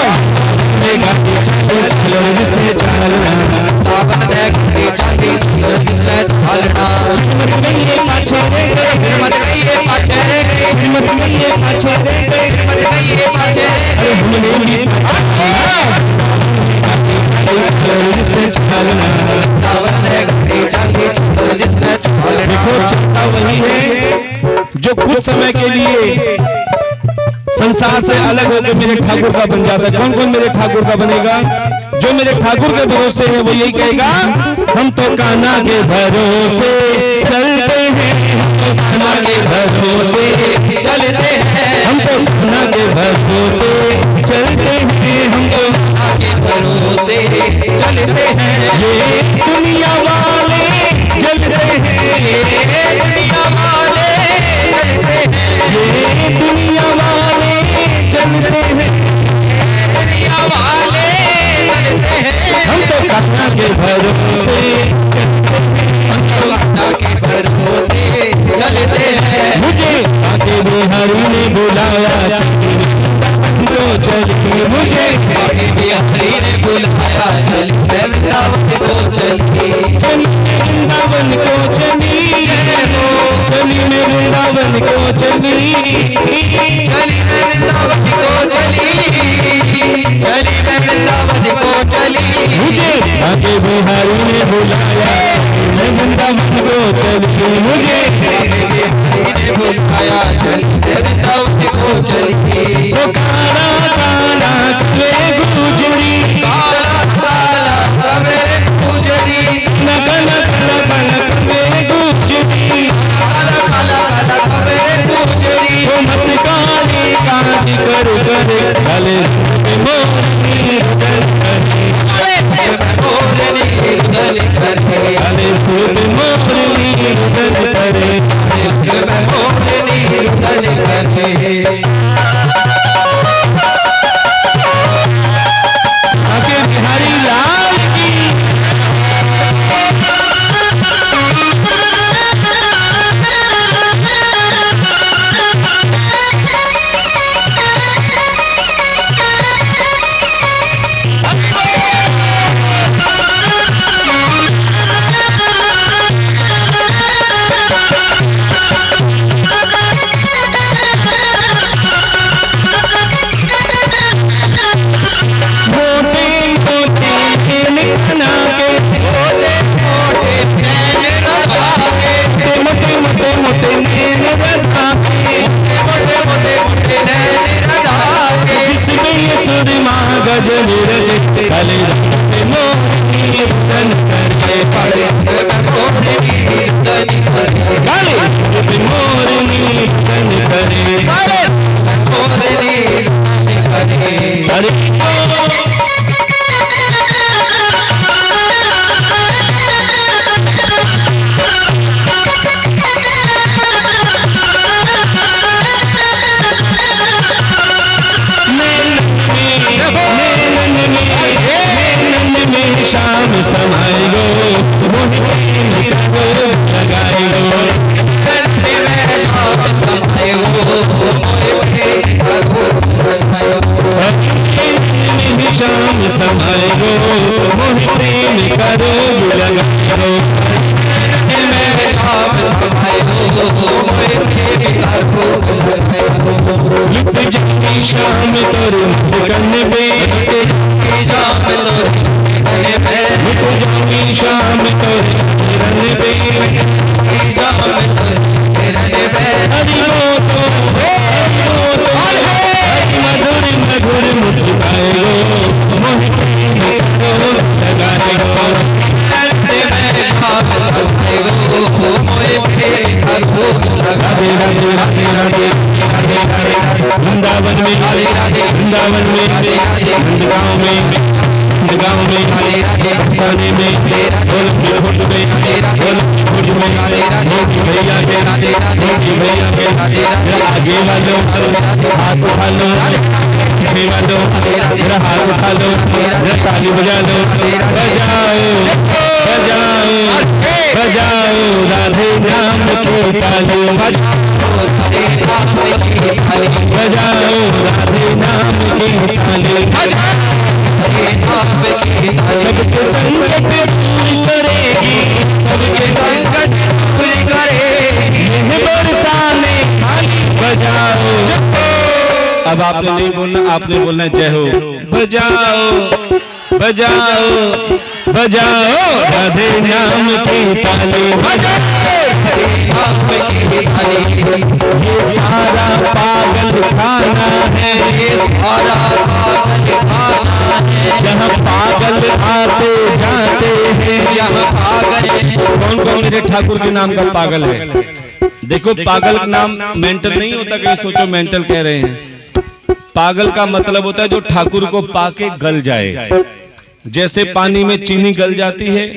गाड़ी चाले चलो जिसने चालना रावण ने गाड़ी चाली चल जिसने चालना मत गई पाछे रह गए मत गई पाछे रह गए मत गई पाछे रह गए मत गई पाछे रह गए हमने भी जिसने चालना रावण ने गाड़ी चाली चल जिसने चालना देखो चलता वही है जो कुछ समय के लिए संसार से अलग होकर मेरे ठाकुर का बन जाता है कौन कौन मेरे ठाकुर का बनेगा जो मेरे ठाकुर के भरोसे है वो यही कहेगा हम तो कान्हा के भरोसे चलते हैं हम तो कान्हा के भरोसे चलते हैं हम तो कान्हा के भरोसे चलते हैं हम तो कान्हा के भरोसे चलते हैं ये दुनिया वाले जलते हैं ये दुनिया वाले चलते हैं ये दुनिया वाले चलते हैं दुनिया वाले चलते हैं हम तो कान्हा के भरोसे हम तो कान्हा के भरोसे चलते हैं मुझे आगे बिहारी ने बुलाया को चलिए मुझे आगे बिहारी ने बुलाया चल वृंदावन को चलिए चलिए वृंदावन को चलिए चली मैं वृंदावन को चली चली मैं वृंदावन को चली चली मैं वृंदावन को चली मुझे आगे बिहारी ने बुलाया मैं वृंदावन को चली मुझे आगे बिहारी ने बुलाया चल वृंदावन को चलिए वो काला काला कवे गुजरी काला काला मेरे गुजरी नकल कल कल कवे गुजरी काला काला काला मेरे गुजरी वो मत काली काज कर कर गले मोरनी रुदल करे मोरनी रुदल करे गले रचे काले रंग में मोरनी तन करे काले रंग में मोरनी तन करे काले रंग में मोरनी तन करे काले रंग में मोरनी तन करे अरे शाम समाए गो मोहि प्रेम करो लगाए गो धरती में शाम समाए गो मोहि प्रेम करो लगाए गो शाम समाए गो मोहि प्रेम करो लगाए गो में शाम समाए गो मोहि प्रेम करो लगाए गो लुट जाई शाम तोर कन्न में शाम तोर लुट जाई शाम तोर रन पे शाम तोर रन पे हरि बोतो हरि मधुर मधुर मुस्काए गो मोहि प्रेम करो लगाए गो धरती में शाम समाए गो मोहि प्रेम करो राधे राधे राधे राधे राधे राधे वृंदावन में राधे राधे वृंदावन में राधे राधे नंदगांव में गाँव में राधे राधे बरसाने में ढोलक में ढोलक में मोती भैया के मोती भैया के आगे वालों हाथ उठा लो पीछे वालों हाथ उठा लो ताली बजा लो बजाओ बजाओ बजाओ राधे नाम की ताली बजाओ राधे नाम की ताली सबके संकट दूर करेगी सबके संकट पूरी करेगी बरसाने खाली बजाओ अब आपने नहीं बोलना आपने बोलना जय हो बजाओ बजाओ बजाओ राधे नाम की ताली बजाओ ये सारा पागल खाना है ये सारा पागल खाना है यहाँ पागल आते जाते हैं यहाँ पागल कौन कौन मेरे ठाकुर के नाम का पागल है देखो पागल का नाम मेंटल नहीं होता कहीं सोचो मेंटल कह रहे हैं पागल का मतलब होता है जो ठाकुर को पाके गल जाए जैसे पानी में चीनी गल जाती है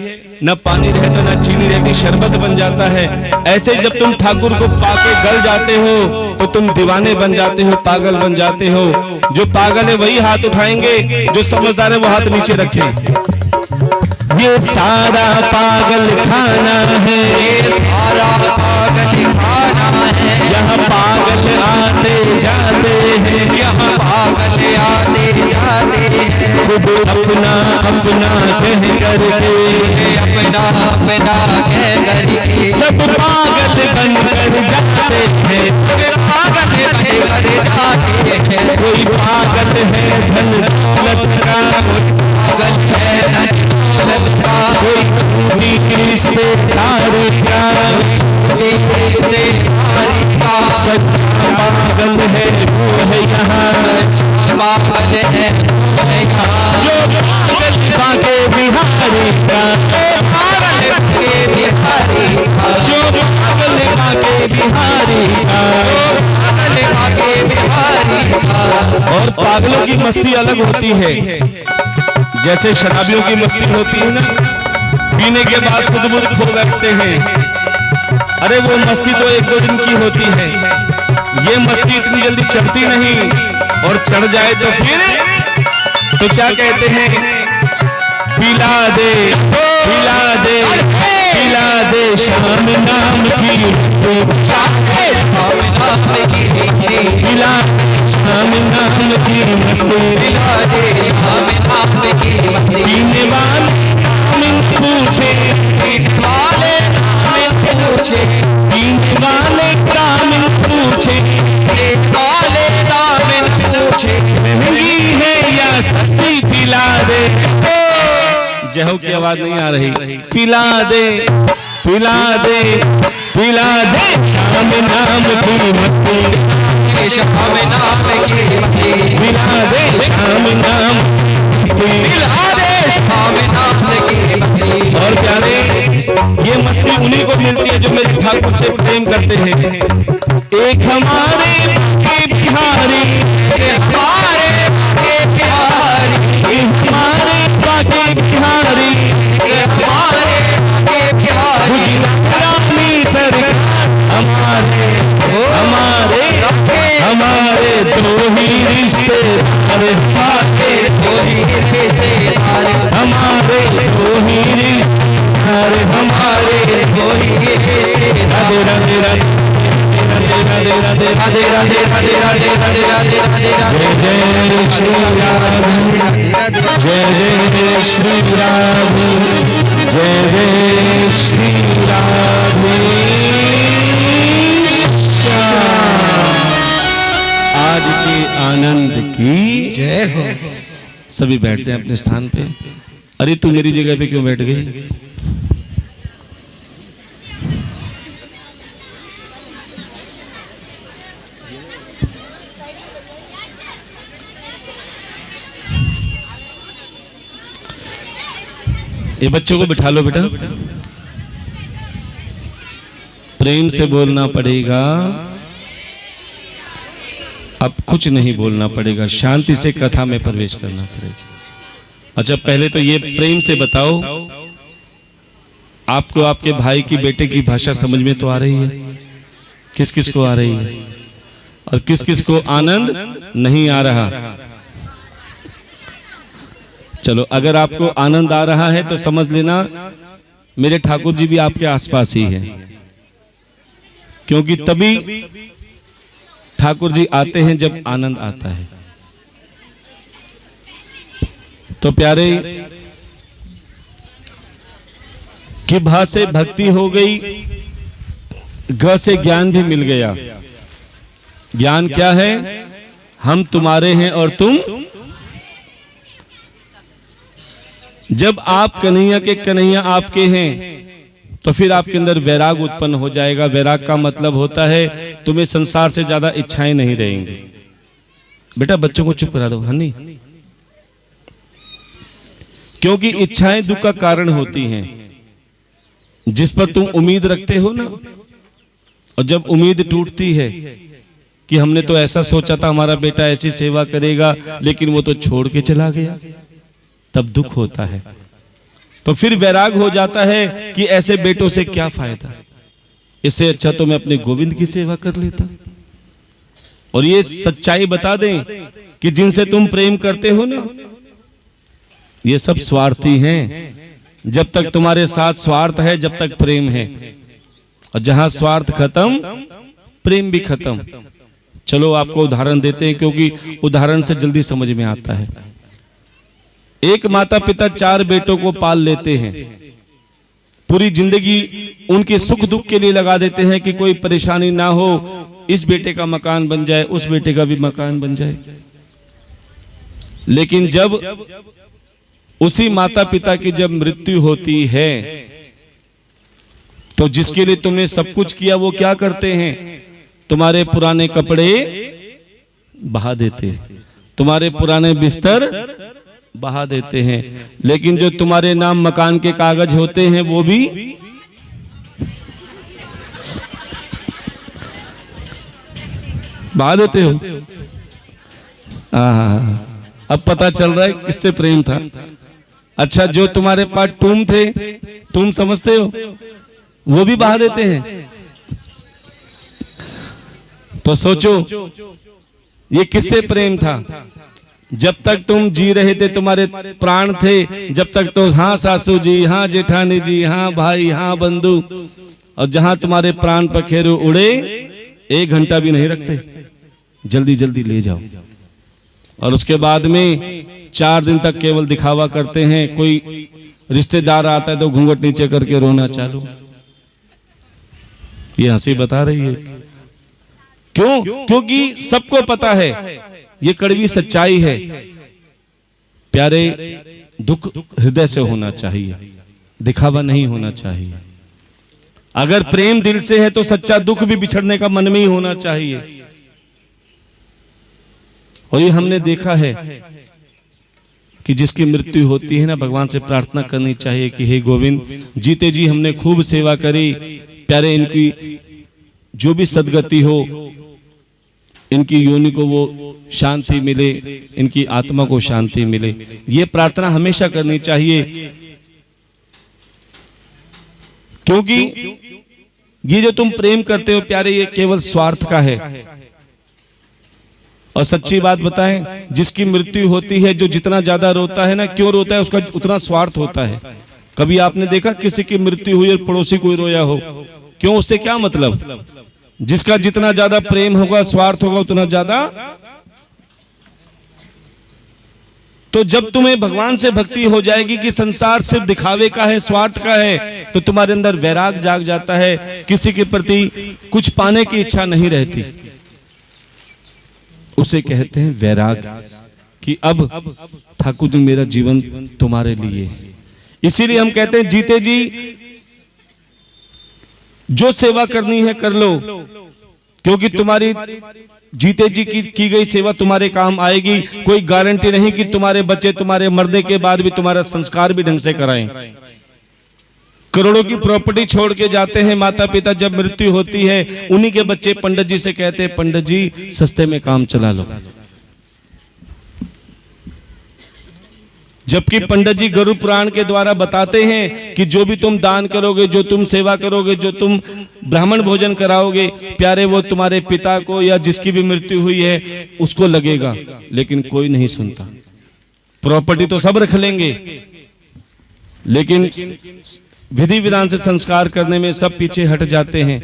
न पानी रहता न चीनी रहती शरबत बन जाता है ऐसे जब तुम ठाकुर को पाके गल जाते हो तो तुम दीवाने बन जाते हो पागल बन जाते हो जो पागल है वही हाथ उठाएंगे जो समझदार है वो हाथ नीचे रखे ये सारा पागल खाना है ये सारा पागल खाना है यहाँ पागल आते जाते हैं यहाँ पागल आते जाते हैं खुद अपना अपना कह करके अपना अपना कह करके सब पागल बनकर जाते हैं सब पागल बनकर जाते हैं कोई पागल है धन दौलत का पागल है धन दौलत का कोई झूठी रिश्तेदारी का रिश्तेदारी का सच्चा पागल है वो है यहाँ पागल है जो पागल बाके बिहारी का पागल के बिहारी का जो पागल बाके बिहारी का पागल के बिहारी का और पागलों की मस्ती अलग होती है जैसे शराबियों की मस्ती होती है ना पीने के बाद खुद बुद खो बैठते हैं अरे वो मस्ती तो एक दो दिन की होती है ये मस्ती इतनी जल्दी चढ़ती नहीं और चढ़ जाए तो फिर तो क्या कहते हैं पिला दे पिला दे पिला दे शाम नाम की मस्ती पिला शाम नाम की मस्ती पीने वाले पूछे पीने वाले कामिल पूछे महंगी है या सस्ती पिला दे जहो की आवाज नहीं आ रही पिला दे पिला दे पिला दे शाम नाम की मस्ती शाम नाम की मस्ती पिला दे शाम नाम मस्ती उन्हीं को मिलती है जो मेरे ठाकुर से प्रेम करते हैं। एक हमारे के बिहारी, हमारे बिहारी, हमारे बाके बिहारी, हमारे बिहारी, गुजरात रानी सरकार हमारे हमारे हमारे दो ही रिश्ते, अरे हमारे दो ही रिश्तेदार, हमारे दो ही रिश्ते, अरे हमारे दो ही रिश्तेदार। राधे राधे राधे राधे राधे राधे राधे राधे राधे राधे राधे राधे, जय जय श्री राम, जय जय श्री राम, जय जय श्री राधे श्याम। आज के आनंद की जय हो। सभी बैठ जाएं अपने स्थान पे। अरे तू मेरी जगह पे क्यों बैठ गई? ये बच्चों को बिठा लो बेटा। प्रेम से बोलना पड़ेगा, अब कुछ नहीं बोलना पड़ेगा, शांति से कथा में प्रवेश करना पड़ेगा। अच्छा पहले तो ये प्रेम से बताओ, आपको आपके भाई की बेटे की भाषा समझ में तो आ रही है? किस किस को आ रही है और किस किस को आनंद नहीं आ रहा? चलो अगर आपको आनंद आ रहा है तो समझ लेना मेरे ठाकुर जी भी आपके आसपास ही है, क्योंकि तभी ठाकुर जी आते हैं जब आनंद आता है। तो प्यारे, कि भा से भक्ति हो गई, ग से ज्ञान भी मिल गया। ज्ञान क्या है? हम तुम्हारे हैं और तुम। जब आप कन्हैया के कन्हैया आपके हैं तो फिर आपके अंदर वैराग उत्पन्न हो जाएगा। वैराग का मतलब होता है तुम्हें संसार से ज्यादा इच्छाएं नहीं रहेंगी। बेटा बच्चों को चुप करा दो हनी, क्योंकि इच्छाएं दुख का कारण होती हैं। जिस पर तुम उम्मीद रखते हो ना, और जब उम्मीद टूटती है कि हमने तो ऐसा सोचा था हमारा बेटा ऐसी सेवा करेगा, लेकिन वो तो छोड़ के चला गया, तब दुख होता है। तो फिर वैराग हो जाता है कि ऐसे बेटों से क्या फायदा, इससे अच्छा तो मैं अपने गोविंद की सेवा कर लेता। और ये सच्चाई बता दें कि जिनसे तुम प्रेम करते हो ना, ये सब स्वार्थी हैं। जब तक तुम्हारे साथ स्वार्थ है, जब तक प्रेम है, और जहां स्वार्थ खत्म प्रेम भी खत्म। चलो आपको उदाहरण देते हैं, क्योंकि उदाहरण से जल्दी समझ में आता है। एक माता पिता 4 बेटों को पाल लेते हैं, पूरी जिंदगी उनके सुख दुख के लिए लगा देते हैं कि कोई परेशानी ना हो, इस बेटे का मकान बन जाए, उस बेटे का भी मकान बन जाए। लेकिन जब उसी माता पिता की जब मृत्यु होती है, तो जिसके लिए तुमने सब कुछ किया वो क्या करते हैं? तुम्हारे पुराने कपड़े बहा देते हैं, तुम्हारे पुराने बिस्तर बहा देते हैं, लेकिन जो तुम्हारे नाम मकान के कागज होते हैं वो भी बहा देते हो। अब पता चल रहा है किससे प्रेम था। अच्छा, जो तुम्हारे पास टूम थे, टूम समझते हो, वो भी बहा देते हैं। तो सोचो ये किससे प्रेम था? जब तक तुम जी रहे थे, तुम्हारे प्राण थे, जब तक तो हाँ सासू जी, हाँ जेठानी जी, हाँ भाई, हाँ बंधु, और जहां तुम्हारे प्राण पखेरु उड़े 1 घंटा भी नहीं रखते, जल्दी जल्दी ले जाओ। और उसके बाद में 4 दिन तक केवल दिखावा करते हैं। कोई रिश्तेदार आता है तो घूंघट नीचे करके रोना चालू। ये हंसी बता रही है। क्यों? क्योंकि सबको पता है, ये कड़वी सच्चाई है। प्यारे, दुख हृदय से होना चाहिए, दिखावा नहीं होना चाहिए। अगर प्रेम दिल से है तो सच्चा दुख भी बिछड़ने का मन में ही होना चाहिए। और ये हमने देखा है कि जिसकी मृत्यु होती है ना, भगवान से प्रार्थना करनी चाहिए कि हे गोविंद, जीते जी हमने खूब सेवा करी, प्यारे इनकी जो भी सदगति हो, इनकी योनि को वो शांति मिले, इनकी आत्मा को शांति मिले। ये प्रार्थना हमेशा करनी चाहिए, क्योंकि ये जो तुम प्रेम करते हो प्यारे, ये केवल स्वार्थ का है। और सच्ची बात बताएं, जिसकी मृत्यु होती है, जो जितना ज्यादा रोता है ना, क्यों रोता है? उसका उतना स्वार्थ होता है। कभी आपने देखा किसी की मृत्यु हुई और पड़ोसी कोई रोया हो? क्यों? उससे क्या मतलब? जिसका जितना ज्यादा प्रेम होगा, स्वार्थ होगा, उतना ज्यादा। तो जब तुम्हें भगवान से भक्ति हो जाएगी कि संसार सिर्फ दिखावे का है, स्वार्थ का है, तो तुम्हारे अंदर वैराग जाग जाता है, किसी के प्रति कुछ पाने की इच्छा नहीं रहती। उसे कहते हैं वैराग, कि अब ठाकुर जी मेरा जीवन तुम्हारे लिए। इसीलिए हम कहते हैं जीते जी जो सेवा करनी है कर लो, क्योंकि तुम्हारी जीते जी की गई सेवा तुम्हारे काम आएगी। कोई गारंटी नहीं कि तुम्हारे बच्चे तुम्हारे मरने के बाद भी तुम्हारा संस्कार भी ढंग से कराएं। करोड़ों की प्रॉपर्टी छोड़ के जाते हैं माता पिता, जब मृत्यु होती है उन्हीं के बच्चे पंडित जी से कहते हैं पंडित जी सस्ते में काम चला लो। जबकि पंडित जी गरुड़ पुराण के द्वारा बताते हैं कि जो भी तुम दान करोगे, जो तुम सेवा करोगे, जो तुम ब्राह्मण भोजन कराओगे, प्यारे वो तुम्हारे पिता को या जिसकी भी मृत्यु हुई है उसको लगेगा। लेकिन कोई नहीं सुनता। प्रॉपर्टी तो सब रख लेंगे, लेकिन विधि विधान से संस्कार करने में सब पीछे हट जाते हैं।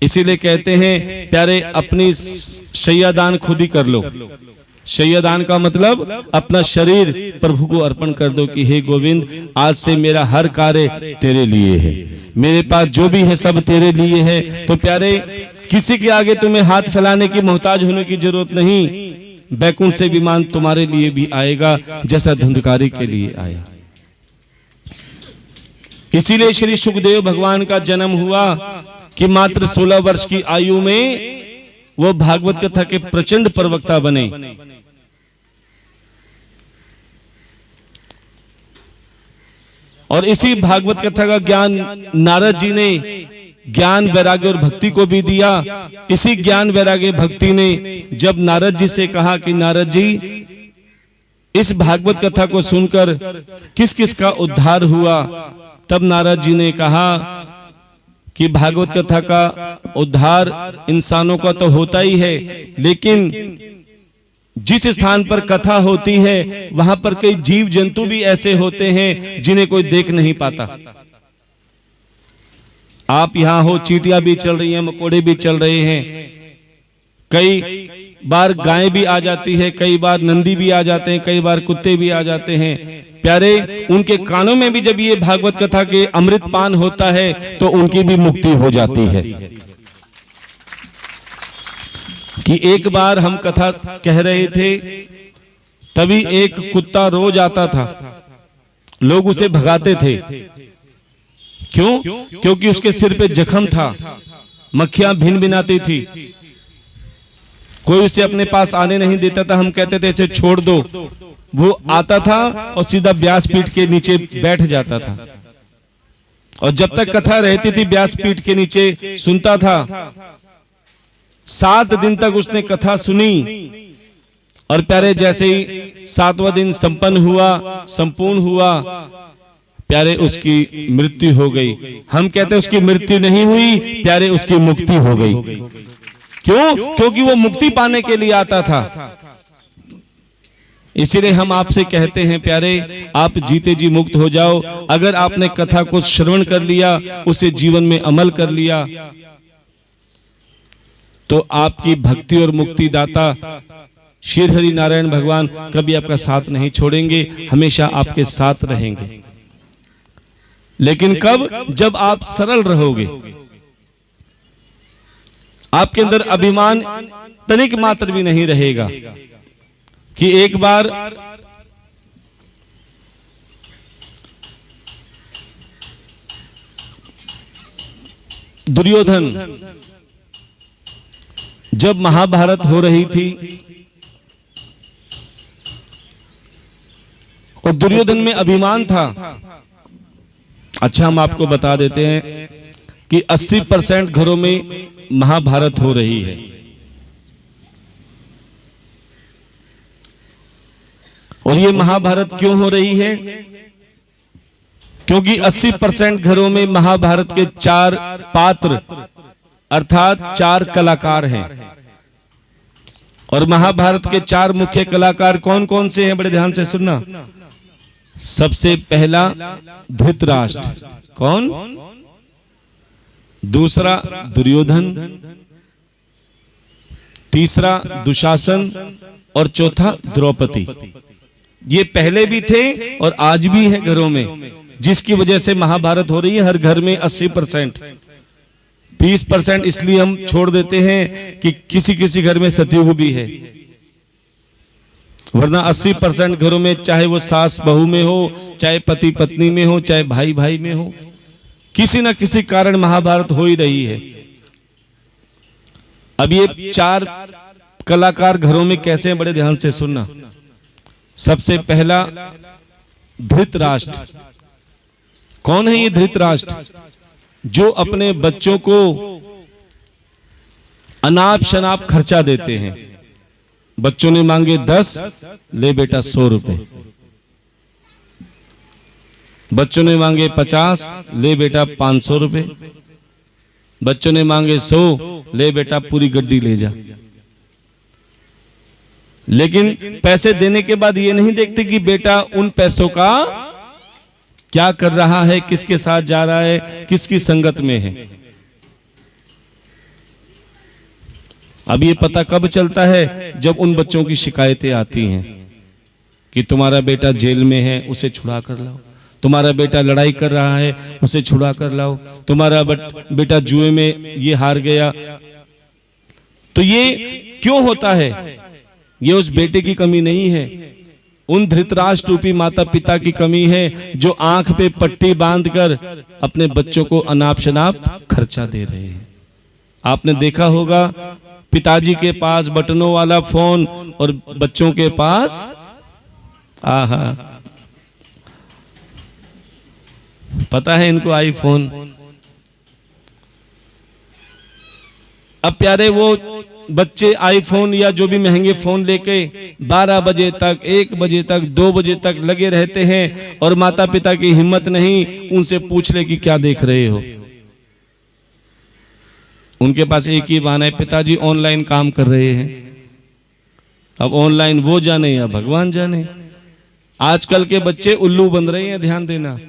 इसीलिए कहते हैं प्यारे, अपनी शैयादान खुद ही कर लो। शैयादान का मतलब अपना शरीर प्रभु को अर्पण कर दो कि हे गोविंद, आज से मेरा हर कार्य तेरे लिए है, मेरे पास जो भी है सब तेरे लिए है। तो प्यारे, किसी के आगे तुम्हें हाथ फैलाने की मोहताज होने की जरूरत नहीं। बैकुंठ से विमान तुम्हारे लिए भी आएगा, जैसा धुंधकारी के लिए आया। इसीलिए श्री सुखदेव भगवान का जन्म हुआ कि मात्र 16 वर्ष की आयु में वो भागवत कथा के प्रचंड प्रवक्ता बने। और इसी भागवत कथा का ज्ञान नारद जी ने ज्ञान वैराग्य और भक्ति को भी दिया। इसी ज्ञान वैराग्य भक्ति ने जब नारद जी से कहा कि नारद जी, इस भागवत कथा को सुनकर किस किस का उद्धार हुआ, तब नारद जी ने कहा कि भागवत कथा का उद्धार इंसानों का तो होता ही है, लेकिन जिस स्थान पर कथा होती है वहां पर कई जीव जंतु भी ऐसे होते हैं जिन्हें कोई देख नहीं पाता। आप यहां हो, चींटियां भी चल रही हैं, मकोड़े भी चल रहे हैं, कई बार गाय भी आ जाती है, कई बार नंदी भी आ जाते हैं, कई बार कुत्ते भी आ जाते हैं। प्यारे, उनके कानों में भी जब ये भागवत कथा के अमृत पान होता है तो उनकी भी मुक्ति हो जाती है। कि एक बार हम कथा कह रहे थे, तभी एक कुत्ता रोज आता था, लोग उसे भगाते थे। क्यों? क्योंकि उसके सिर पे जख्म था, मक्खियां भिन भिनाती थी, कोई उसे अपने पास आने नहीं देता था। हम कहते थे इसे छोड़ दो, वो आता था और सीधा व्यासपीठ के नीचे बैठ जाता था। और जब तक कथा रहती थी व्यासपीठ के नीचे सुनता था। 7 दिन तक उसने कथा सुनी और प्यारे, जैसे ही 7वां दिन संपूर्ण हुआ, प्यारे उसकी मृत्यु हो गई। हम कहते उसकी मृत्यु नहीं हुई प्यारे, उसकी मुक्ति हो गई। क्यों? क्योंकि वो मुक्ति पाने के लिए आता था। इसीलिए हम आपसे कहते हैं प्यारे, आप जीते जी मुक्त हो जाओ। अगर आपने कथा को श्रवण कर लिया, उसे जीवन में अमल कर लिया, तो आपकी भक्ति और मुक्ति दाता श्री हरि नारायण भगवान कभी आपका साथ नहीं छोड़ेंगे, हमेशा आपके साथ रहेंगे। लेकिन कब? जब आप सरल रहोगे, आपके अंदर अभिमान तनिक मात्र भी नहीं रहेगा। कि एक बार दुर्योधन, जब महाभारत हो रही थी और दुर्योधन में अभिमान था। अच्छा, हम आपको बता देते हैं कि 80% घरों में महाभारत हो रही है। और ये महाभारत क्यों हो रही है? क्योंकि 80% घरों में महाभारत के 4 पात्र अर्थात 4 कलाकार हैं। और महाभारत के 4 मुख्य कलाकार कौन कौन से हैं? बड़े ध्यान से सुनना। सबसे पहला धृतराष्ट्र, कौन? दूसरा दुर्योधन, तीसरा दुशासन और चौथा द्रौपदी। ये पहले भी थे और आज भी है घरों में, जिसकी वजह से महाभारत हो रही है हर घर में। 80%, 20% इसलिए हम छोड़ देते हैं कि किसी किसी घर में सतयुग भी है, वरना 80% घरों में, चाहे वो सास बहू में हो, चाहे पति पत्नी में हो, चाहे भाई भाई में हो, किसी न किसी कारण महाभारत हो ही रही है। अब ये 4 कलाकार घरों में कैसे हैं? बड़े ध्यान से सुनना। सबसे पहला धृतराष्ट्र। कौन है ये धृतराष्ट्र? जो अपने बच्चों को अनाप शनाप खर्चा देते हैं। बच्चों ने मांगे 10, ले बेटा 100 रुपए। बच्चों ने मांगे 50, ले बेटा 500 रुपए। बच्चों ने मांगे 100, ले बेटा पूरी गड्डी ले जा। लेकिन पैसे देने के बाद ये नहीं देखते कि बेटा उन पैसों का क्या कर रहा है, किसके साथ जा रहा है, किसकी संगत में है। अब ये पता कब चलता है? जब उन बच्चों की शिकायतें आती हैं कि तुम्हारा बेटा जेल में है, उसे छुड़ा कर लाओ। तुम्हारा बेटा लड़ाई कर रहा है, उसे छुड़ा कर लाओ। तुम्हारा बेटा जुए में ये हार गया। तो ये क्यों होता है? ये उस बेटे की कमी नहीं है, उन धृतराष्ट्र रूपी माता पिता की कमी है, जो आंख पे पट्टी बांधकर अपने बच्चों को अनाप शनाप खर्चा दे रहे हैं। आपने देखा होगा, पिताजी के पास बटनों वाला फोन और बच्चों के पास आहा, पता है इनको आईफोन। अब प्यारे वो बच्चे आईफोन या जो भी महंगे फोन लेके 12 बजे तक, 1 बजे तक, 2 बजे तक लगे रहते हैं और माता पिता की हिम्मत नहीं उनसे पूछ ले कि क्या देख रहे हो। उनके पास एक ही बहाना है, पिताजी ऑनलाइन काम कर रहे हैं। अब ऑनलाइन वो जाने या भगवान जाने। आजकल के बच्चे उल्लू बन रहे हैं, ध्यान देना।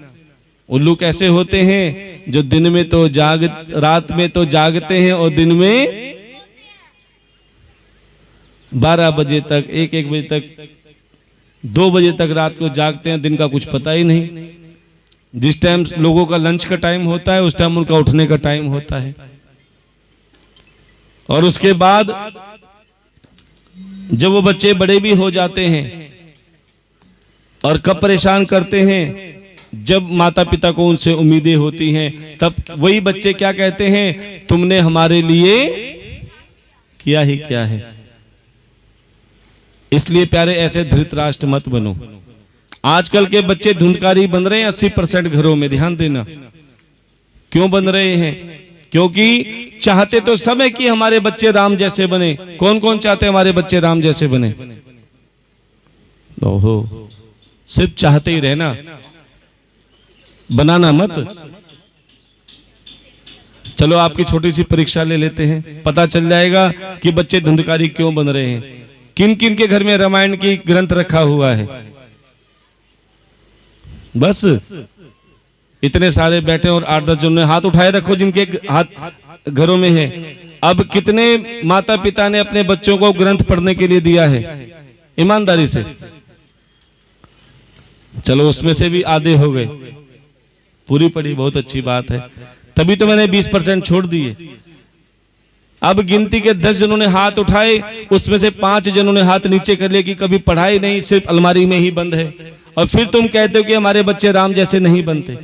उल्लू कैसे होते हैं? जो दिन में तो रात में तो जागते हैं और दिन में 12 बजे तक, 1 बजे तक, 2 बजे तक रात को जागते हैं। दिन का कुछ पता ही नहीं। जिस टाइम लोगों का लंच का टाइम होता है, उस टाइम उनका उठने का टाइम होता है। और उसके बाद जब वो बच्चे बड़े भी हो जाते हैं और कब परेशान करते हैं, जब माता पिता को उनसे उम्मीदें होती हैं, तब वही बच्चे क्या कहते हैं? तुमने हमारे लिए किया ही क्या है। इसलिए प्यारे ऐसे धृतराष्ट्र मत बनो। आजकल के बच्चे धुंधकारी बन रहे हैं 80% घरों में, ध्यान देना। क्यों बन रहे हैं? क्योंकि चाहते तो सब है कि हमारे बच्चे राम जैसे बने। कौन कौन चाहते हैं हमारे बच्चे राम जैसे बने? ओहो, सिर्फ चाहते ही रहना, बनाना मत। चलो आपकी छोटी सी परीक्षा ले लेते हैं, पता चल जाएगा कि बच्चे धुंधकारी क्यों बन रहे हैं। किन किन के घर में रामायण की ग्रंथ रखा हुआ है? बस इतने सारे बैठे और 8-10 जन ने हाथ उठाए रखो जिनके हाथ घरों में है। अब कितने माता पिता ने अपने बच्चों को ग्रंथ पढ़ने के लिए दिया है? ईमानदारी से चलो, उसमें से भी आधे हो गए। पूरी पढ़ी, बहुत अच्छी बात है। तभी तो मैंने 20% छोड़ दिए। अब गिनती के 10 जनों ने हाथ उठाए, उसमें से 5 जनों ने हाथ नीचे कर लिए कि कभी पढ़ाई नहीं, सिर्फ अलमारी में ही बंद है। और फिर तुम कहते हो कि हमारे बच्चे राम जैसे नहीं बनते।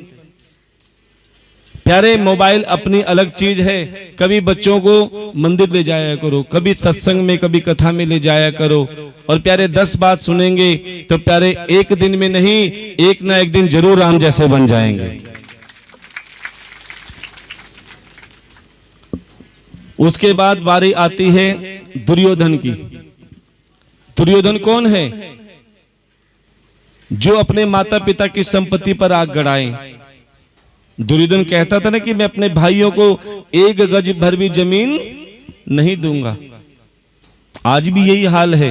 प्यारे मोबाइल अपनी अलग चीज है। कभी बच्चों को मंदिर ले जाया करो, कभी सत्संग में, कभी कथा में ले जाया करो। और प्यारे 10 बात सुनेंगे तो प्यारे एक दिन में नहीं, एक ना एक दिन जरूर राम जैसे बन जाएंगे। उसके बाद बारी आती है दुर्योधन की। दुर्योधन कौन है? जो अपने माता पिता की संपत्ति पर आग गड़ाए। दुर्योधन कहता था ना कि मैं अपने भाइयों को 1 गज भर भी जमीन नहीं दूंगा। आज भी यही हाल है।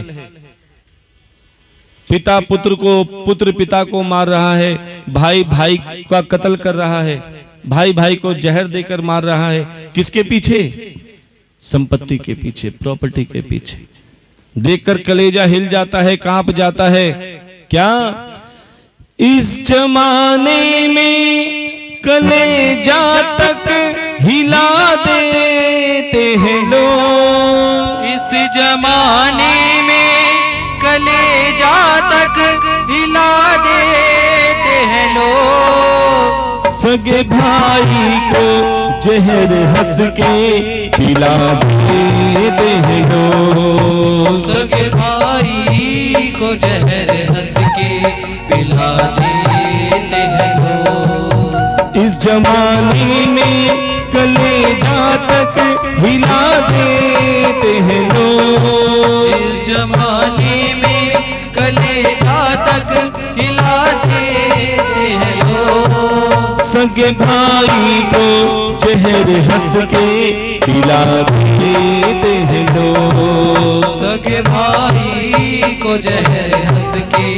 पिता पुत्र को, पुत्र पिता को मार रहा है, भाई भाई का कत्ल कर रहा है, भाई भाई को जहर देकर मार रहा है। किसके पीछे? संपत्ति के पीछे, प्रॉपर्टी के पीछे। देखकर कलेजा हिल जाता है, कांप जाता है। क्या इस जमाने में कलेजा तक हिला देते हैं लोग। इस जमाने में कलेजा तक हिला देते हैं लोग। सगे भाई को जहर हंस के पिला देते हैं लोग। सगे भाई को जहर हंस के पिला देते हैं लोग। इस जमाने में कलेजा तक हिला देते हैं लोग। इस जमाने में कलेजा तक हिला देते हैं लोग। सगे भाई को जहर हंस के पिला देते हैं लोग। सगे भाई को जहर हंस के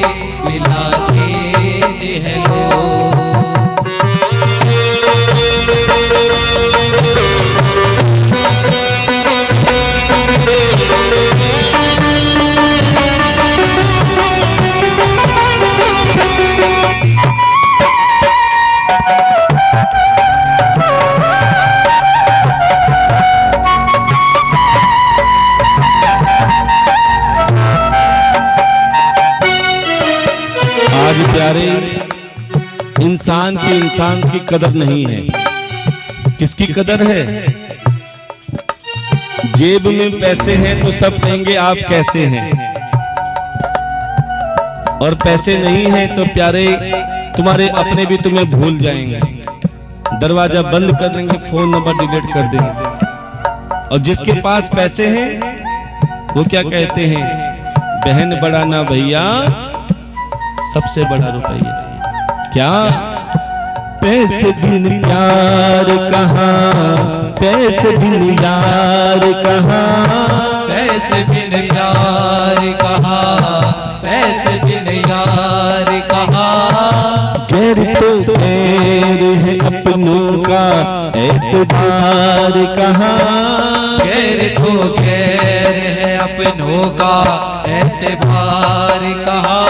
पिला देते हैं लोग। आज प्यारे इंसान की कदर नहीं है। किसकी कदर है? जेब में पैसे हैं तो सब कहेंगे आप कैसे हैं, और पैसे नहीं हैं तो प्यारे तुम्हारे अपने भी तुम्हें भूल जाएंगे, दरवाजा बंद कर देंगे, फोन नंबर डिलीट कर देंगे। और जिसके पास पैसे हैं वो क्या कहते हैं? बहन बड़ा ना भैया, सबसे बड़ा रुपया। क्या पैसे बिन प्यार कहाँ, पैसे बिन यार कहाँ, पैसे बिन प्यार कहाँ, पैसे बिन यार कहाँ। गैर तो गैर है अपनों का एतबार कहाँ, गैर तो गैर है अपनों का एतबार कहाँ।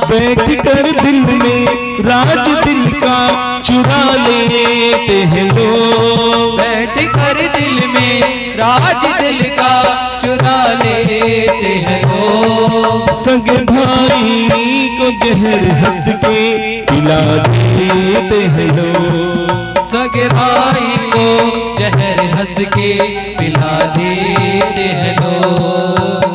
बैठ कर दिल में राज दिल का चुरा लेते हैं लोग। बैठ कर दिल में राज दिल का चुरा लेते हैं लोग। सगे भाई को जहर हंस के पिला देते हैं लोग। सगे भाई को जहर हंस के पिला देते हैं लोग।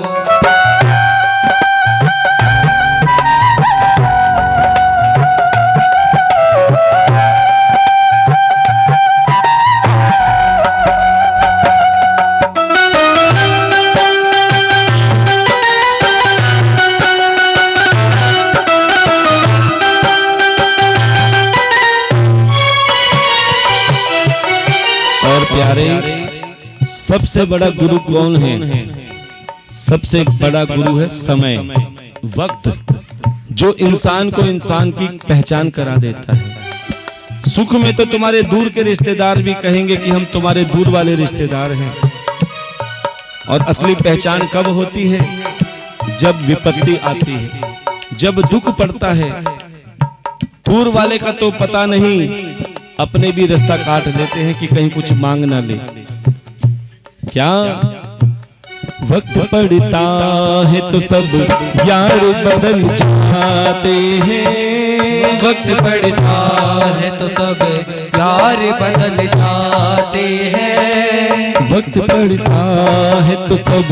प्यारे सबसे बड़ा गुरु कौन है? सबसे बड़ा गुरु है समय, वक्त, जो इंसान को इंसान की पहचान करा देता है। सुख में तो तुम्हारे दूर के रिश्तेदार भी कहेंगे कि हम तुम्हारे दूर वाले रिश्तेदार हैं। और असली पहचान कब होती है? जब विपत्ति आती है, जब दुख पड़ता है। दूर वाले का तो पता नहीं, अपने भी रास्ता काट लेते हैं कि कहीं कुछ मांग ना ले। क्या वक्त पड़ता है तो सब यार बदल जाते हैं। वक्त पड़ता है तो सब यार बदल जाते हैं। वक्त पड़ता है तो सब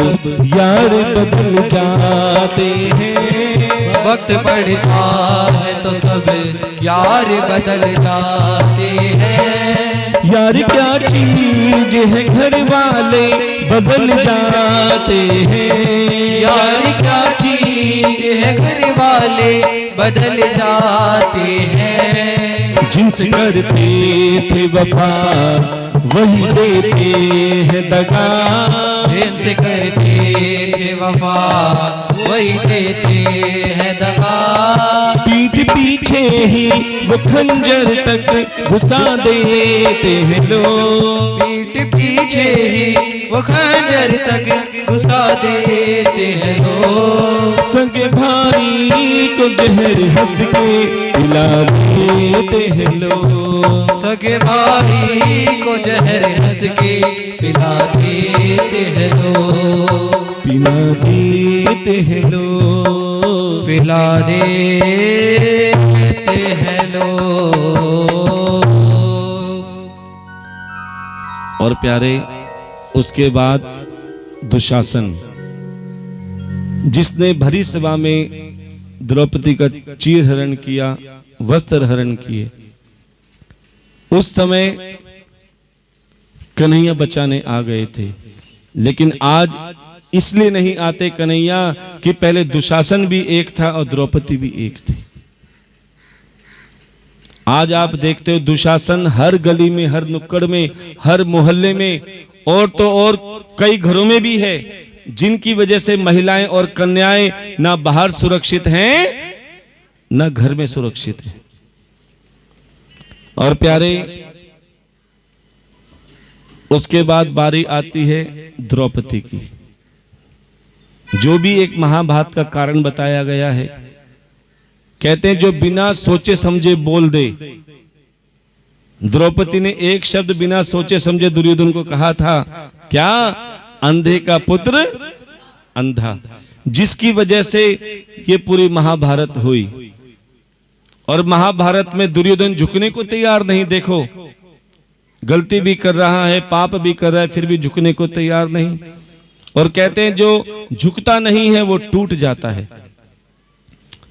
यार बदल जाते हैं। वक्त पड़ता है तो सब यार बदल जाते हैं। यार क्या चीज है घर वाले बदल जाते हैं। यार क्या चीज है घर वाले बदल जाते हैं। जिनसे करते थे वफा वही देते हैं दगा। जिनसे करते थे वफा वही देते हैं दगा। पीठ पीछे ही वो खंजर तक घुसा देते हैं लोग। पीठ पीछे ही वो खंजर तक घुसा देते हैं लोग। सगे भाई को जहर हंस के पिला देते हैं लोग। सगे भाई को जहर हंस के पिला देते हैं लोग। पिला देते हैं लोग। पिला देते हैं लोग। और प्यारे, उसके बाद दुशासन, जिसने भरी सभा में द्रौपदी का चीर हरण किया, वस्त्र हरण किए, उस समय कन्हैया बचाने आ गए थे। लेकिन आज इसलिए नहीं आते कन्हैया कि पहले दुशासन भी एक था और द्रौपदी भी एक थी। आज आप देखते हो दुशासन हर गली में, हर नुक्कड़ में, हर मोहल्ले में, और तो और कई घरों में भी है, जिनकी वजह से महिलाएं और कन्याएं ना बाहर सुरक्षित हैं ना घर में सुरक्षित हैं। और प्यारे, उसके बाद बारी आती है द्रौपदी की, जो भी एक महाभारत का कारण बताया गया है। कहते हैं जो बिना सोचे समझे बोल दे। द्रौपदी ने एक शब्द बिना सोचे समझे दुर्योधन को कहा था, क्या? अंधे का पुत्र अंधा, जिसकी वजह से ये पूरी महाभारत हुई। और महाभारत में दुर्योधन झुकने को तैयार नहीं। देखो, गलती भी कर रहा है, पाप भी कर रहा है, फिर भी झुकने को तैयार नहीं। और कहते हैं जो झुकता नहीं है वो टूट जाता है।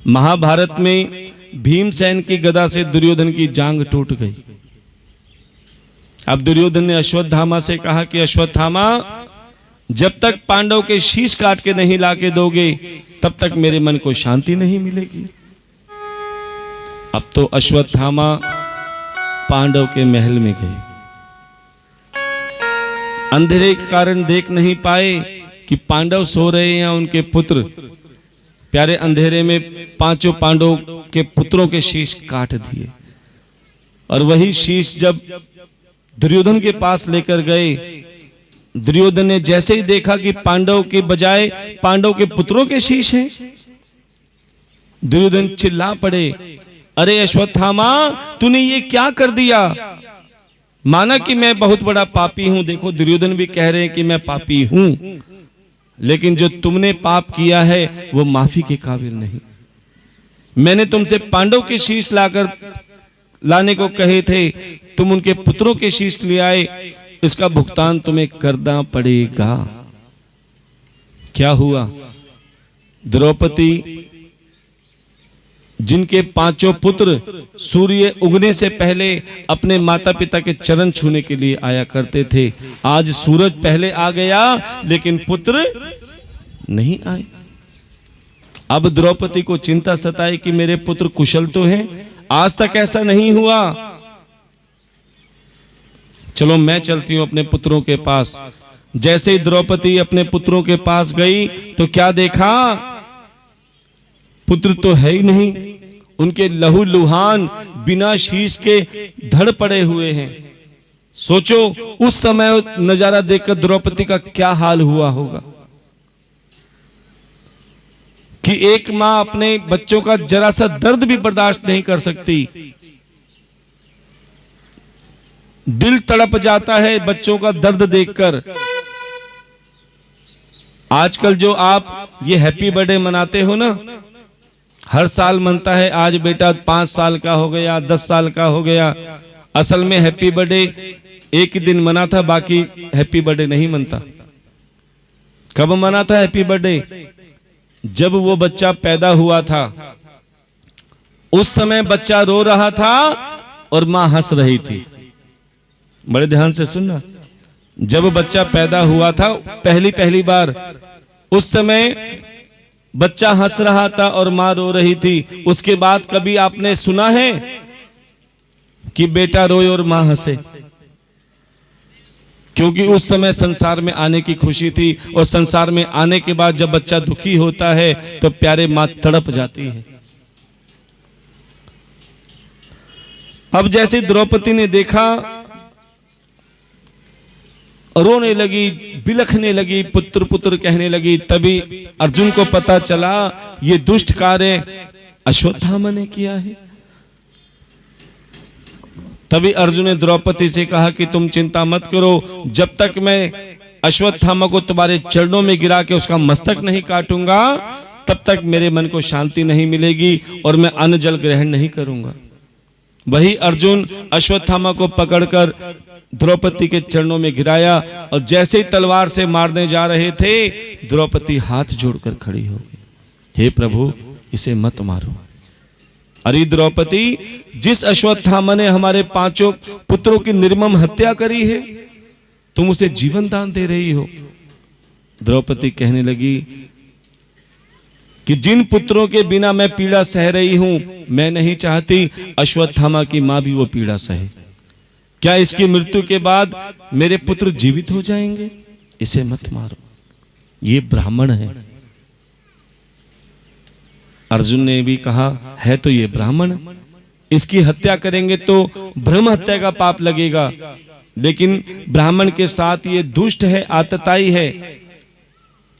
महाभारत में भीमसेन की गदा से दुर्योधन की जांग टूट गई। अब दुर्योधन ने अश्वत्थामा से कहा कि अश्वत्थामा, जब तक पांडव के शीश काट के नहीं लाके दोगे तब तक मेरे मन को शांति नहीं मिलेगी। अब तो अश्वत्थामा पांडव के महल में गए। अंधेरे के कारण देख नहीं पाए कि पांडव सो रहे हैं या उनके पुत्र। प्यारे, अंधेरे में पांचों पांडव के पुत्रों के शीश काट दिए। और वही शीश जब दुर्योधन के पास लेकर गए, दुर्योधन ने जैसे ही देखा कि पांडव के बजाय पांडव के पुत्रों के शीश हैं, दुर्योधन चिल्ला पड़े, अरे अश्वत्थामा, तूने ये क्या कर दिया? माना कि मैं बहुत बड़ा पापी हूं। देखो, दुर्योधन भी कह रहे हैं कि मैं पापी हूं, लेकिन जो तुमने पाप किया है वो माफी के काबिल नहीं। मैंने तुमसे पांडव के शीश लाने को कहे थे, तुम उनके पुत्रों के शीश ले आए, इसका भुगतान तुम्हें करना पड़ेगा। क्या हुआ? द्रौपदी, जिनके पांचों पुत्र सूर्य उगने से पहले अपने माता पिता के चरण छूने के लिए आया करते थे, आज सूरज पहले आ गया लेकिन पुत्र नहीं आए। अब द्रौपदी को चिंता सताई कि मेरे पुत्र कुशल तो हैं, आज तक ऐसा नहीं हुआ। चलो मैं चलती हूं अपने पुत्रों के पास। जैसे ही द्रौपदी अपने पुत्रों के पास गई तो क्या देखा? पुत्र तो है ही नहीं, उनके लहू लुहान बिना शीश के धड़ पड़े हुए हैं। सोचो उस समय नजारा देखकर द्रौपदी का क्या हाल हुआ होगा कि एक मां अपने बच्चों का जरा सा दर्द भी बर्दाश्त नहीं कर सकती। दिल तड़प जाता है बच्चों का दर्द देखकर। आजकल जो आप ये हैप्पी बर्थडे मनाते हो ना, हर साल मनता है आज बेटा 5 साल का हो गया, 10 साल का हो गया। असल में हैप्पी बर्थडे एक ही दिन मना था, बाकी हैप्पी बर्थडे नहीं मनता। कब मना था हैप्पी बर्थडे? जब वो बच्चा पैदा हुआ था, उस समय बच्चा रो रहा था और मां हंस रही थी। बड़े ध्यान से सुनना, जब बच्चा पैदा हुआ था पहली बार, उस समय बच्चा हंस रहा था और मां रो रही थी। उसके बाद कभी आपने सुना है कि बेटा रोए और मां हंसे? क्योंकि उस समय संसार में आने की खुशी थी, और संसार में आने के बाद जब बच्चा दुखी होता है तो प्यारे मां तड़प जाती है। अब जैसे द्रौपदी ने देखा, रोने लगी, बिलखने लगी, पुत्र पुत्र कहने लगी, तभी अर्जुन को पता चला ये दुष्ट कार्य अश्वत्थामा ने किया है। तभी अर्जुन ने द्रौपदी से कहा कि तुम चिंता मत करो, जब तक मैं अश्वत्थामा को तुम्हारे चरणों में गिरा के उसका मस्तक नहीं काटूंगा, तब तक मेरे मन को शांति नहीं मिलेगी और मैं अन्न जल ग्रहण नहीं करूंगा। वही अर्जुन अश्वत्थामा को पकड़कर द्रौपदी के चरणों में गिराया, और जैसे ही तलवार से मारने जा रहे थे, द्रौपदी हाथ जोड़कर खड़ी हो गई, हे प्रभु इसे मत मारो। अरे द्रौपदी, जिस अश्वत्थामा ने हमारे 5 पुत्रों की निर्मम हत्या करी है, तुम उसे जीवन दान दे रही हो। द्रौपदी कहने लगी कि जिन पुत्रों के बिना मैं पीड़ा सह रही हूं, मैं नहीं चाहती अश्वत्थामा की मां भी वो पीड़ा सहे। क्या इसकी मृत्यु के बाद मेरे पुत्र जीवित हो जाएंगे? इसे मत मारो, ये ब्राह्मण है। अर्जुन ने भी कहा, है तो ये ब्राह्मण, इसकी हत्या करेंगे तो ब्रह्म हत्या का पाप लगेगा, लेकिन ब्राह्मण के साथ ये दुष्ट है, आतताई है,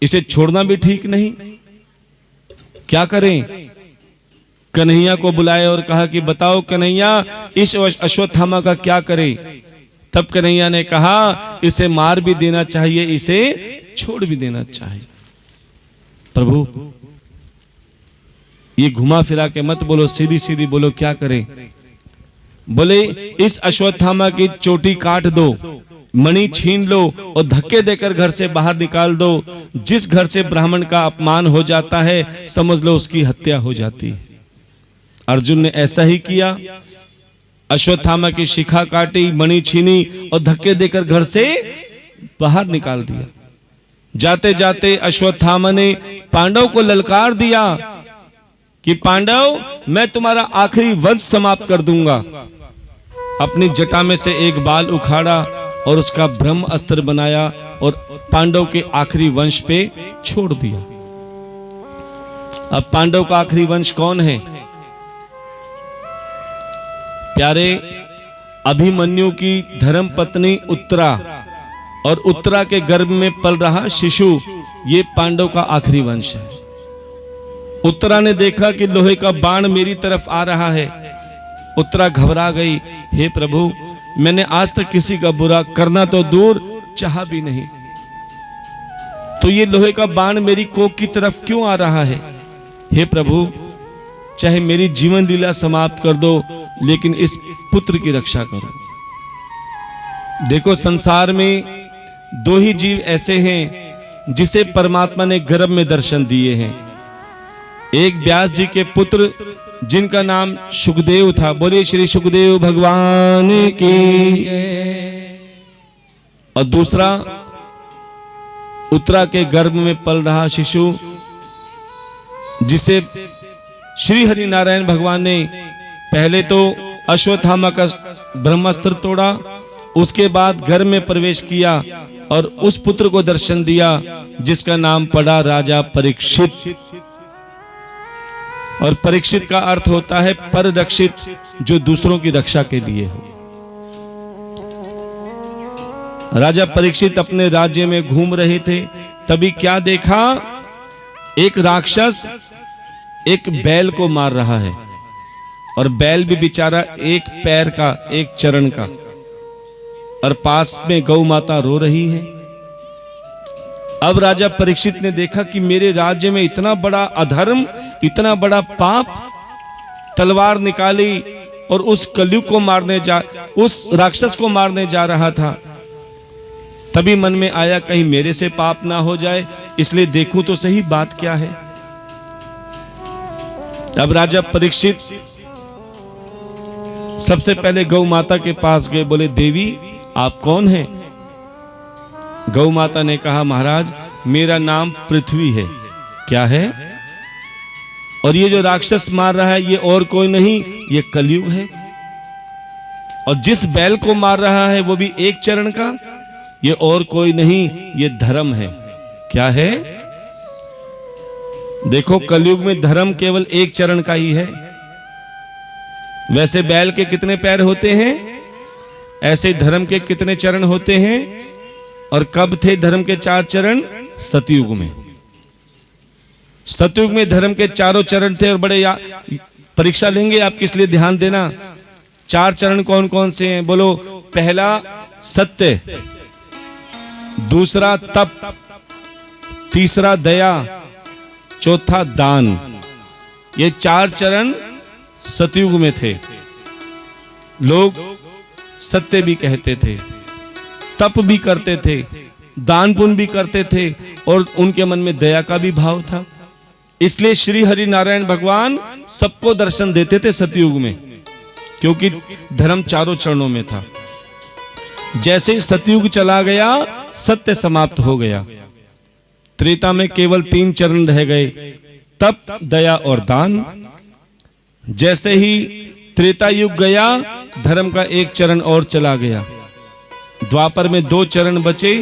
इसे छोड़ना भी ठीक नहीं। क्या करें? कन्हैया को बुलाए और कहा कि बताओ कन्हैया, इस अश्वत्थामा का क्या करें? तब कन्हैया ने कहा, इसे मार भी देना चाहिए, इसे छोड़ भी देना चाहिए। प्रभु ये घुमा फिरा के मत बोलो, सीधी सीधी बोलो, क्या करें? बोले इस अश्वत्थामा की चोटी काट दो, मणि छीन लो और धक्के देकर घर से बाहर निकाल दो। जिस घर से ब्राह्मण का अपमान हो जाता है, समझ लो उसकी हत्या हो जाती है। अर्जुन ने ऐसा ही किया, अश्वत्थामा की शिखा काटी, मणि छीनी और धक्के देकर घर से बाहर निकाल दिया। जाते जाते अश्वत्थामा ने पांडव को ललकार दिया कि पांडव, मैं तुम्हारा आखिरी वंश समाप्त कर दूंगा। अपनी जटा में से एक बाल उखाड़ा और उसका ब्रह्म अस्त्र बनाया और पांडव के आखिरी वंश पे छोड़ दिया। अब पांडव का आखिरी वंश कौन है? प्यारे, अभिमन्यु की धर्म पत्नी उत्तरा और उत्तरा के गर्भ में पल रहा शिशु, ये पांडव का आखिरी वंश है। उत्तरा ने देखा कि लोहे का बाण मेरी तरफ आ रहा है। उत्तरा घबरा गई, हे प्रभु, मैंने आज तक किसी का बुरा करना तो दूर चाहा भी नहीं, तो ये लोहे का बाण मेरी कोख की तरफ क्यों आ रहा है? हे प्रभु, चाहे मेरी जीवन लीला समाप्त कर दो, लेकिन इस पुत्र की रक्षा करो। देखो, संसार में 2 ही जीव ऐसे हैं जिसे परमात्मा ने गर्भ में दर्शन दिए हैं। एक व्यास जी के पुत्र जिनका नाम सुखदेव था, बोलिए श्री सुखदेव भगवान की, और दूसरा उत्तरा के गर्भ में पल रहा शिशु, जिसे श्री हरि नारायण भगवान ने पहले तो अश्वत्थामा का ब्रह्मास्त्र तोड़ा, उसके बाद घर में प्रवेश किया और उस पुत्र को दर्शन दिया जिसका नाम पड़ा राजा परीक्षित। और परीक्षित का अर्थ होता है पररक्षित, जो दूसरों की रक्षा के लिए हो। राजा परीक्षित अपने राज्य में घूम रहे थे, तभी क्या देखा? एक राक्षस एक बैल को मार रहा है, और बैल भी बेचारा एक पैर का, एक चरण का, और पास में गौ माता रो रही है। अब राजा परीक्षित ने देखा कि मेरे राज्य में इतना बड़ा अधर्म, इतना बड़ा पाप, तलवार निकाली और उस कलयुग को उस राक्षस को मारने जा रहा था। तभी मन में आया कहीं मेरे से पाप ना हो जाए, इसलिए देखूं तो सही बात क्या है। अब राजा परीक्षित सबसे पहले गौ माता के पास गए, बोले देवी आप कौन हैं? गौ माता ने कहा महाराज मेरा नाम पृथ्वी है। क्या है? और ये जो राक्षस मार रहा है ये और कोई नहीं, ये कलयुग है। और जिस बैल को मार रहा है वो भी एक चरण का, ये और कोई नहीं, ये धर्म है। क्या है? देखो कलयुग में धर्म केवल एक चरण का ही है। वैसे बैल के कितने पैर होते हैं, ऐसे धर्म के कितने चरण होते हैं। और कब थे धर्म के 4 चरण? सतयुग में। सतयुग में धर्म के 4 चरण थे। और बड़े परीक्षा लेंगे आप, किस लिए ध्यान देना। 4 चरण कौन कौन से हैं बोलो? पहला सत्य, दूसरा तप, तीसरा दया, चौथा दान। ये 4 चरण सतयुग में थे। लोग सत्य भी कहते थे, तप भी करते थे, दान पुण्य भी करते थे और उनके मन में दया का भी भाव था। इसलिए श्री हरि नारायण भगवान सबको दर्शन देते थे सतयुग में, क्योंकि धर्म 4 चरणों में था। जैसे ही सतयुग चला गया सत्य समाप्त हो गया। त्रेता में केवल 3 चरण रह गए, तप, दया और दान। जैसे ही त्रेता युग गया धर्म का 1 चरण और चला गया। द्वापर में 2 चरण बचे,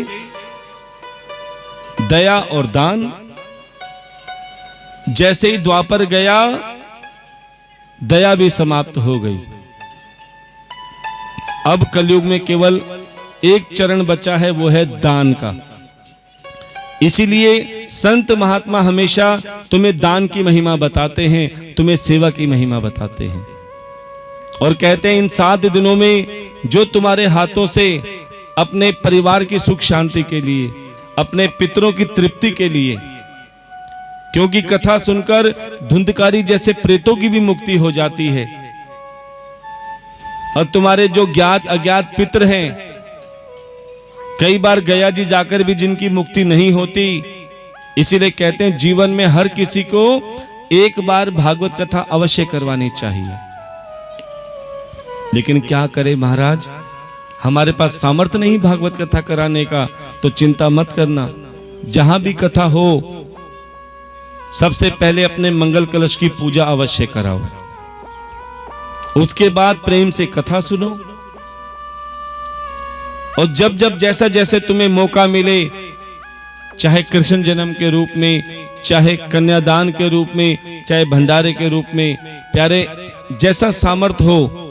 दया और दान। जैसे ही द्वापर गया दया भी समाप्त हो गई। अब कलयुग में केवल 1 चरण बचा है, वो है दान का। इसीलिए संत महात्मा हमेशा तुम्हें दान की महिमा बताते हैं, तुम्हें सेवा की महिमा बताते हैं और कहते हैं इन 7 दिनों में जो तुम्हारे हाथों से अपने परिवार की सुख शांति के लिए, अपने पितरों की तृप्ति के लिए, क्योंकि कथा सुनकर धुंधकारी जैसे प्रेतों की भी मुक्ति हो जाती है। और तुम्हारे जो ज्ञात अज्ञात पितर हैं, कई बार गया जी जाकर भी जिनकी मुक्ति नहीं होती, इसीलिए कहते हैं जीवन में हर किसी को एक बार भागवत कथा अवश्य करवानी चाहिए। लेकिन क्या करें महाराज, हमारे पास सामर्थ्य नहीं भागवत कथा कराने का। तो चिंता मत करना, जहां भी कथा हो सबसे पहले अपने मंगल कलश की पूजा अवश्य कराओ, उसके बाद प्रेम से कथा सुनो। और जब जब जैसा जैसे तुम्हें मौका मिले, चाहे कृष्ण जन्म के रूप में, चाहे कन्यादान के रूप में, चाहे भंडारे के रूप में, प्यारे जैसा सामर्थ हो,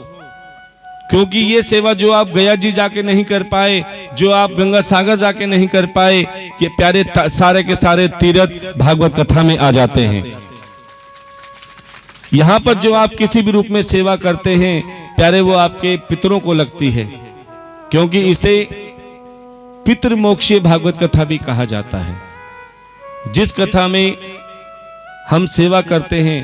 क्योंकि ये सेवा जो आप गया जी जाके नहीं कर पाए, जो आप गंगा सागर जाके नहीं कर पाए, ये प्यारे सारे के सारे तीर्थ भागवत कथा में आ जाते हैं। यहां पर जो आप किसी भी रूप में सेवा करते हैं प्यारे, वो आपके पितरों को लगती है, क्योंकि इसे पितृमोक्षीय भागवत कथा भी कहा जाता है। जिस कथा में हम सेवा करते हैं,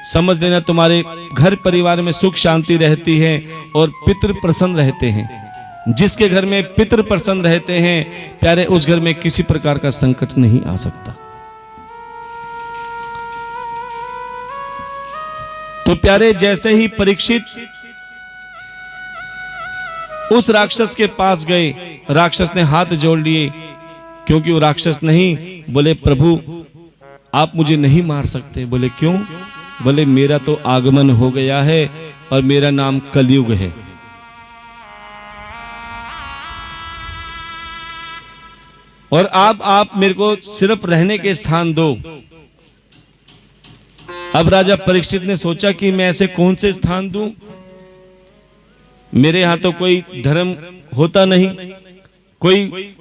समझ लेना तुम्हारे घर परिवार में सुख शांति रहती है और पितृ प्रसन्न रहते हैं। जिसके घर में पितृ प्रसन्न रहते हैं प्यारे, उस घर में किसी प्रकार का संकट नहीं आ सकता। तो प्यारे जैसे ही परीक्षित उस राक्षस के पास गए, राक्षस ने हाथ जोड़ लिए, क्योंकि वो राक्षस नहीं, बोले प्रभु आप मुझे नहीं मार सकते। बोले क्यों? बोले मेरा तो आगमन हो गया है और मेरा नाम कलयुग है। और आप मेरे को सिर्फ रहने के स्थान दो। अब राजा परीक्षित ने सोचा कि मैं ऐसे कौन से स्थान दूं, मेरे यहां तो कोई धर्म होता नहीं कोई।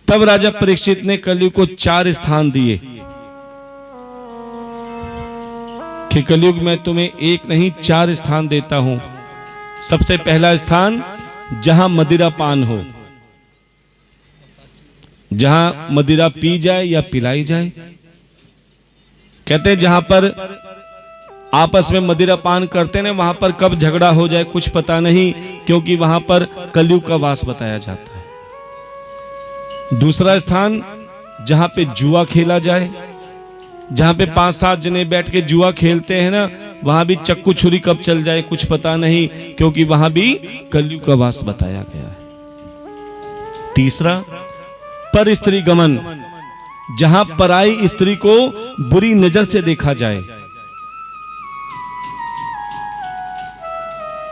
तब राजा परीक्षित ने कलयुग को 4 स्थान दिए कि कलयुग में तुम्हें 1 नहीं 4 स्थान देता हूं। सबसे पहला स्थान जहां मदिरा पान हो, जहां मदिरा पी जाए या पिलाई जाए, कहते हैं जहां पर आपस में मदिरा पान करते हैं वहां पर कब झगड़ा हो जाए कुछ पता नहीं, क्योंकि वहां पर कलयुग का वास बताया जाता है। दूसरा स्थान जहां पे जुआ खेला जाए, जहां पे 5-7 जने बैठ के जुआ खेलते हैं ना, वहां भी चक्कू छुरी कब चल जाए कुछ पता नहीं, क्योंकि वहां भी कलयुग का वास बताया गया है। तीसरा पर स्त्री गमन, जहां पराई स्त्री को बुरी नजर से देखा जाए।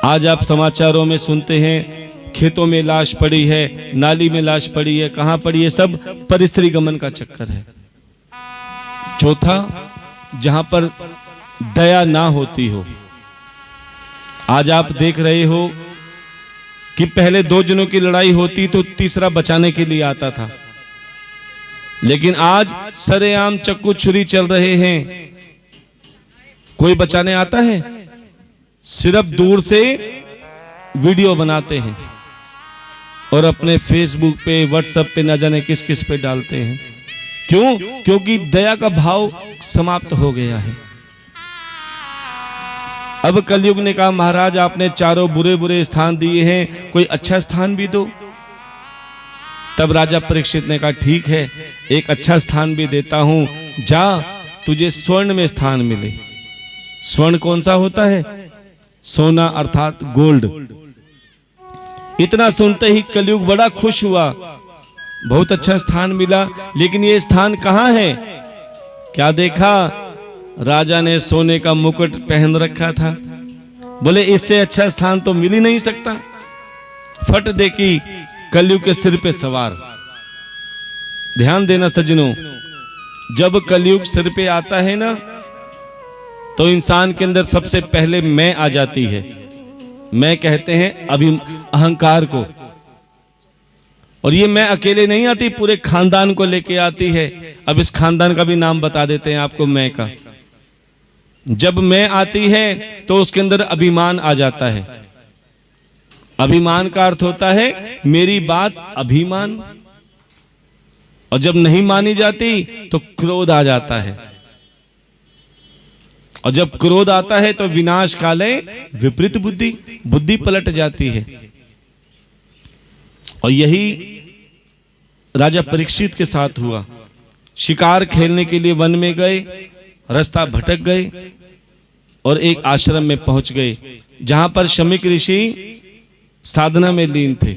आज आप समाचारों में सुनते हैं खेतों में लाश पड़ी है, नाली में लाश पड़ी है, कहां पड़ी है, सब पर स्त्री गमन का चक्कर है। चौथा जहां पर दया ना होती हो। आज आप देख रहे हो कि पहले 2 जनों की लड़ाई होती तो तीसरा बचाने के लिए आता था, लेकिन आज सरेआम चक्कू छुरी चल रहे हैं। कोई बचाने आता है? सिर्फ दूर से वीडियो बनाते हैं और अपने फेसबुक पे, व्हाट्सएप पे, न जाने किस किस पे डालते हैं। क्यों? क्योंकि दया का भाव समाप्त हो गया है। अब कलयुग ने कहा महाराज आपने चारों बुरे बुरे स्थान दिए हैं, कोई अच्छा स्थान भी दो। तब राजा परीक्षित ने कहा ठीक है, एक अच्छा स्थान भी देता हूं, जा तुझे स्वर्ण में स्थान मिले। स्वर्ण कौन सा होता है? सोना अर्थात गोल्ड। इतना सुनते ही कलयुग बड़ा खुश हुआ, बहुत अच्छा स्थान मिला। लेकिन ये स्थान कहां है? क्या देखा? राजा ने सोने का मुकुट पहन रखा था। बोले इससे अच्छा स्थान तो मिल ही नहीं सकता। फट देखी कलयुग के सिर पे सवार। ध्यान देना सज्जनों, जब कलयुग सिर पे आता है ना, तो इंसान के अंदर सबसे पहले मैं आ जाती है। मैं कहते हैं अहंकार को, और ये मैं अकेले नहीं आती, पूरे खानदान को लेके आती है। अब इस खानदान का भी नाम बता देते हैं आपको, मैं का। जब मैं आती है तो उसके अंदर अभिमान आ जाता है। अभिमान का अर्थ होता है मेरी बात अभिमान, और जब नहीं मानी जाती तो क्रोध आ जाता है, और जब क्रोध आता है तो विनाश काले विपरीत बुद्धि, बुद्धि पलट जाती है। और यही राजा परीक्षित के साथ हुआ। शिकार खेलने के लिए वन में गए, रास्ता भटक गए और एक आश्रम में पहुंच गए, जहां पर शमीक ऋषि साधना में लीन थे।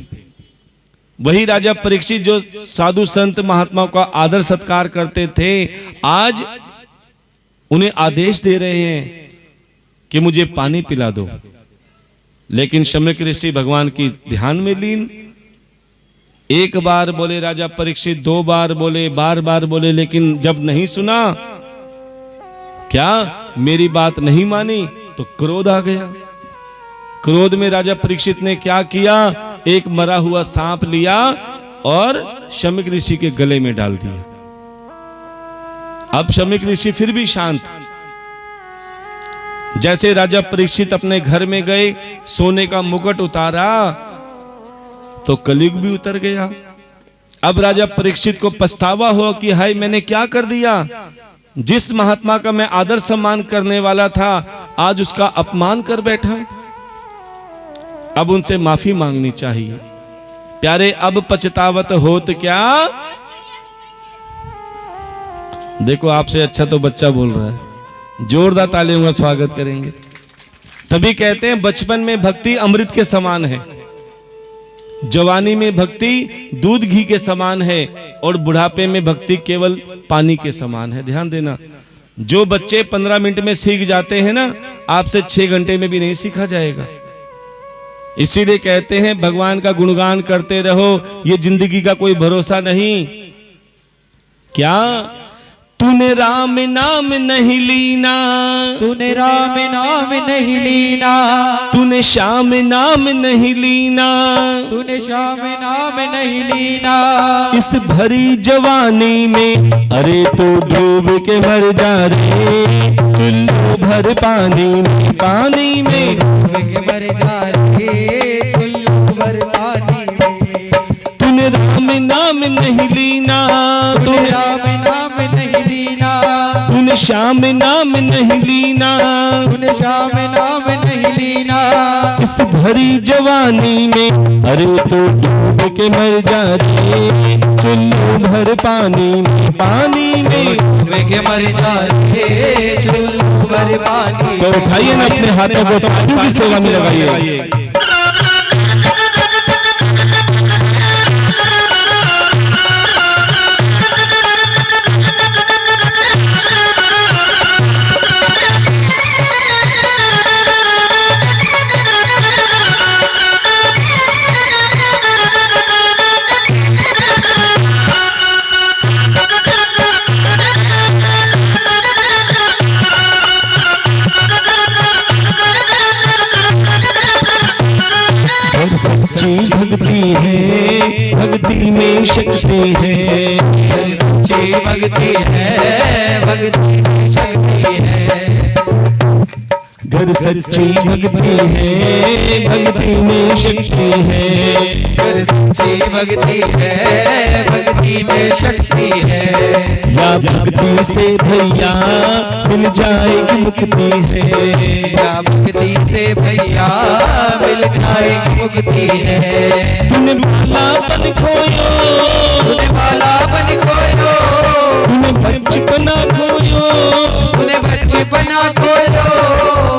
वही राजा परीक्षित जो साधु संत महात्माओं का आदर सत्कार करते थे, आज उन्हें आदेश दे रहे हैं कि मुझे पानी पिला दो। लेकिन शमीक ऋषि भगवान की ध्यान में लीन। एक बार बोले राजा परीक्षित, 2 बार बोले, बार बार बोले, लेकिन जब नहीं सुना, क्या मेरी बात नहीं मानी, तो क्रोध आ गया। क्रोध में राजा परीक्षित ने क्या किया? एक मरा हुआ सांप लिया और शमीक ऋषि के गले में डाल दिया। अब शमीक ऋषि फिर भी शांत। जैसे राजा परीक्षित अपने घर में गए, सोने का मुकुट उतारा तो कलयुग भी उतर गया। अब राजा परीक्षित को पछतावा हो कि हाय मैंने क्या कर दिया। जिस महात्मा का मैं आदर सम्मान करने वाला था, आज उसका अपमान कर बैठा। अब उनसे माफी मांगनी चाहिए। प्यारे अब पछतावत होत क्या। देखो आपसे अच्छा तो बच्चा बोल रहा है, जोरदार तालियों का स्वागत करेंगे। तभी कहते हैं बचपन में भक्ति अमृत के समान है, जवानी में भक्ति दूध घी के समान है, और बुढ़ापे में भक्ति केवल पानी के समान है। ध्यान देना, जो बच्चे 15 मिनट में सीख जाते हैं ना, आपसे 6 घंटे में भी नहीं सीखा जाएगा। इसीलिए कहते हैं भगवान का गुणगान करते रहो, ये जिंदगी का कोई भरोसा नहीं। क्या तूने राम नाम नहीं लीना, तूने राम नाम नहीं लीना, तूने श्याम नाम नहीं लीना, तूने श्याम नाम नहीं लीना। इस भरी जवानी में अरे तू डूब के मर जा रे, चुल्लू भर पानी में, पानी में डूब के मर जा रे, चुल्लू भर पानी में। तूने राम नाम नहीं लीना, तूने राम नाम नहीं लीना, तूने धन श्याम नाम नहीं लीना, धन श्याम नाम नहीं लीना। इस भरी जवानी में अरे तो डूब के मर जा रे, चुल्लू भर पानी में, पानी में डूब के मर जा रे, चुल्लू भर पानी। तो उठाइए ना अपने हाथों को, साधु की सेवा में लगाइए। सच्ची भक्ति है, भक्ति में शक्ति है, सच्ची भक्ति है, भक्ति में शक्ति है। घर सच्ची भक्ति है, भक्ति में शक्ति है, घर सच्ची भक्ति है, भक्ति में शक्ति है। या भक्ति से भैया मिल जाएगी मुक्ति है, या भक्ति से भैया मिल जाएगी मुक्ति है। तूने बालापन खोयो, तूने बालापन खोयो, तूने बचपना खोयो, तूने बचपना खोयो।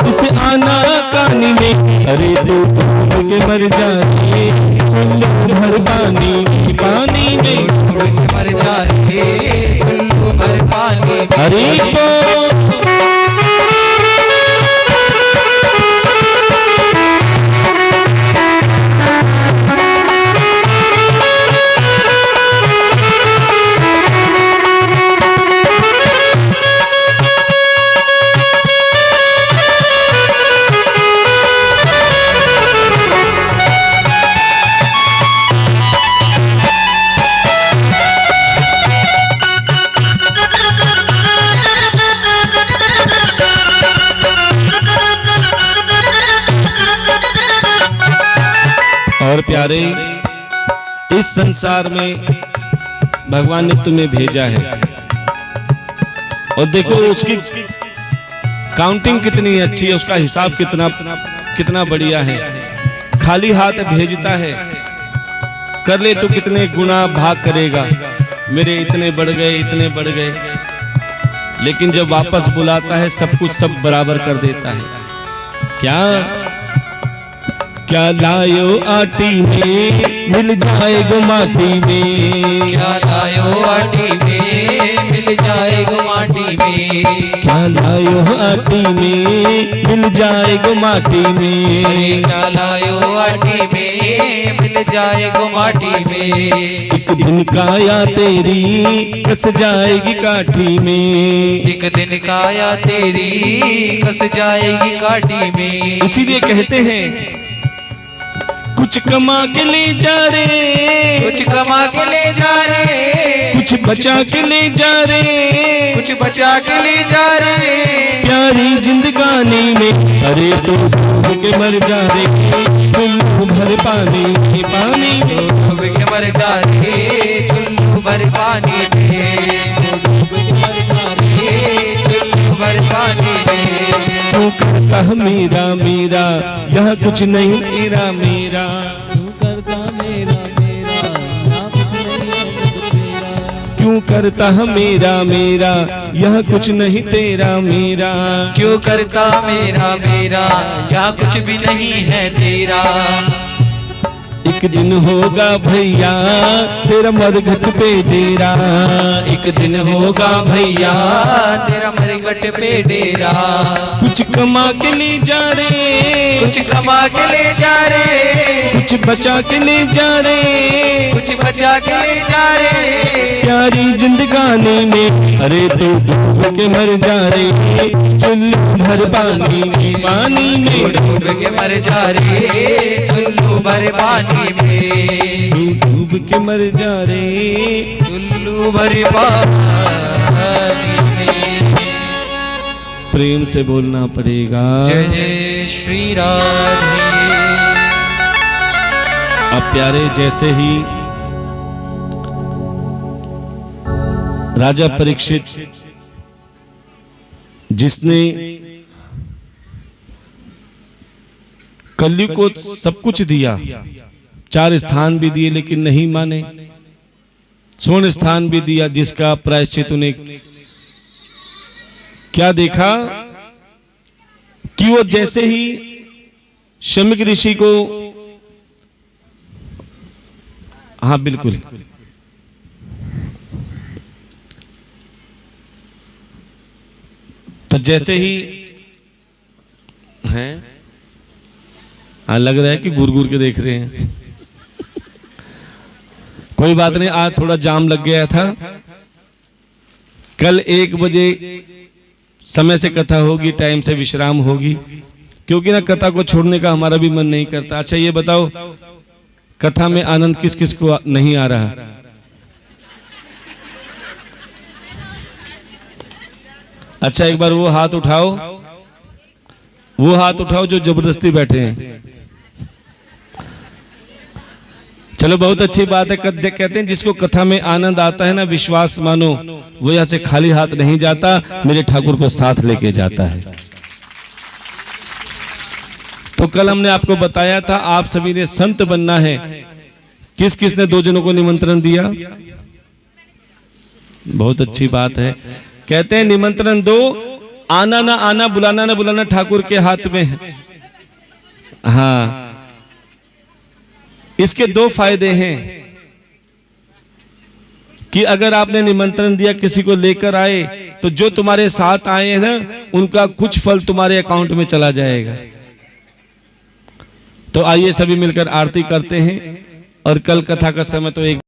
इस आना कानी में अरे तू डूब के मर जा रे, चुल्लू भर पानी में, पानी में डूब के मर जा रे, चुल्लू भर पानी में। हरि बोल। और प्यारे, इस संसार में भगवान ने तुम्हें भेजा है और देखो उसकी काउंटिंग कितनी अच्छी है, उसका हिसाब कितना बढ़िया है। खाली हाथ भेजता है, कर ले तो कितने गुना भाग करेगा, मेरे इतने बढ़ गए, इतने बढ़ गए, लेकिन जब वापस बुलाता है सब कुछ सब बराबर कर देता है। क्या लायो आटी में मिल जाएगो माटी में, क्या लायो आटी में मिल जाएगो माटी में। क्या लायो आटी में मिल जाएगो माटी में, अरे क्या लायो आटी में मिल जाएगो माटी में। एक दिन काया तेरी कस जाएगी काठी में, एक दिन काया तेरी कस जाएगी काटी में। इसीलिए कहते हैं कुछ कमा के ले जा रे, कुछ कमा के ले जा रे, कुछ बचा के ले जा रे, कुछ बचा के ले जा रे। प्यारी जिंदगानी में अरे तो डूब के मर जा रे, चुल्लू भर पानी में, पानी में डूब के मर जा रे, चुल्लू भर पानी में। डूब के मर जा रे, चुल्लू भर पानी में। तू करता मेरा मेरा यह कुछ नहीं तेरा मेरा, तू करता मेरा मेरा यहाँ कुछ नहीं है तेरा। क्यों करता मेरा मेरा यह कुछ नहीं तेरा मेरा, क्यों करता मेरा मेरा यहाँ कुछ भी नहीं है तेरा। एक दिन होगा भैया तेरा मरघट पे डेरा, एक दिन होगा भैया तेरा मरघट पे डेरा। कुछ कमा के ले जा रे, कुछ कमा के ले जा रे, कुछ बचा के ले जा रे, कुछ बचा के ले जा रे। प्यारी जिंदगानी में अरे तू डूब के मर जा रे, चुल्लू भर पानी में, पानी में डूब के मर जा रे, चुल्लू भर पानी में। डूब के मर जा रे, चुल्लू भर पानी में। प्रेम से बोलना पड़ेगा। जय जय श्री राधे। अब प्यारे, जैसे ही राजा परीक्षित जिसने कलयुग को सब कुछ दिया, 4 स्थान भी दिए लेकिन नहीं माने, स्वर्ण स्थान भी दिया जिसका प्रायश्चित उन्हें क्या देखा कि वो जैसे ही शमीक ऋषि को, हाँ बिल्कुल, तो जैसे ही हैं, हाँ लग रहा है कि घूर घूर के देख रहे हैं। कोई बात नहीं, आज थोड़ा जाम लग गया था। कल 1 बजे समय से कथा होगी, टाइम से विश्राम होगी, क्योंकि ना कथा को छोड़ने का हमारा भी मन नहीं करता। अच्छा ये बताओ, कथा में आनंद किस किस को नहीं आ रहा? अच्छा एक बार वो हाथ उठाओ, वो हाथ उठाओ जो जबरदस्ती बैठे हैं। चलो बहुत अच्छी बात है। कहते हैं जिसको कथा में आनंद आता है ना, विश्वास मानो वो यहाँ से खाली हाथ नहीं जाता, मेरे ठाकुर को साथ लेके जाता है। तो कल हमने आपको बताया था आप सभी ने संत बनना है। किस किस ने 2 जनों को निमंत्रण दिया? बहुत अच्छी बात है। कहते हैं निमंत्रण दो, आना ना आना, बुलाना ना बुलाना ठाकुर के हाथ में है। हाँ, इसके 2 फायदे हैं कि अगर आपने निमंत्रण दिया, किसी को लेकर आए, तो जो तुम्हारे साथ आए हैं ना, उनका कुछ फल तुम्हारे अकाउंट में चला जाएगा। तो आइए सभी मिलकर आरती करते हैं। और कल कथा का समय तो एक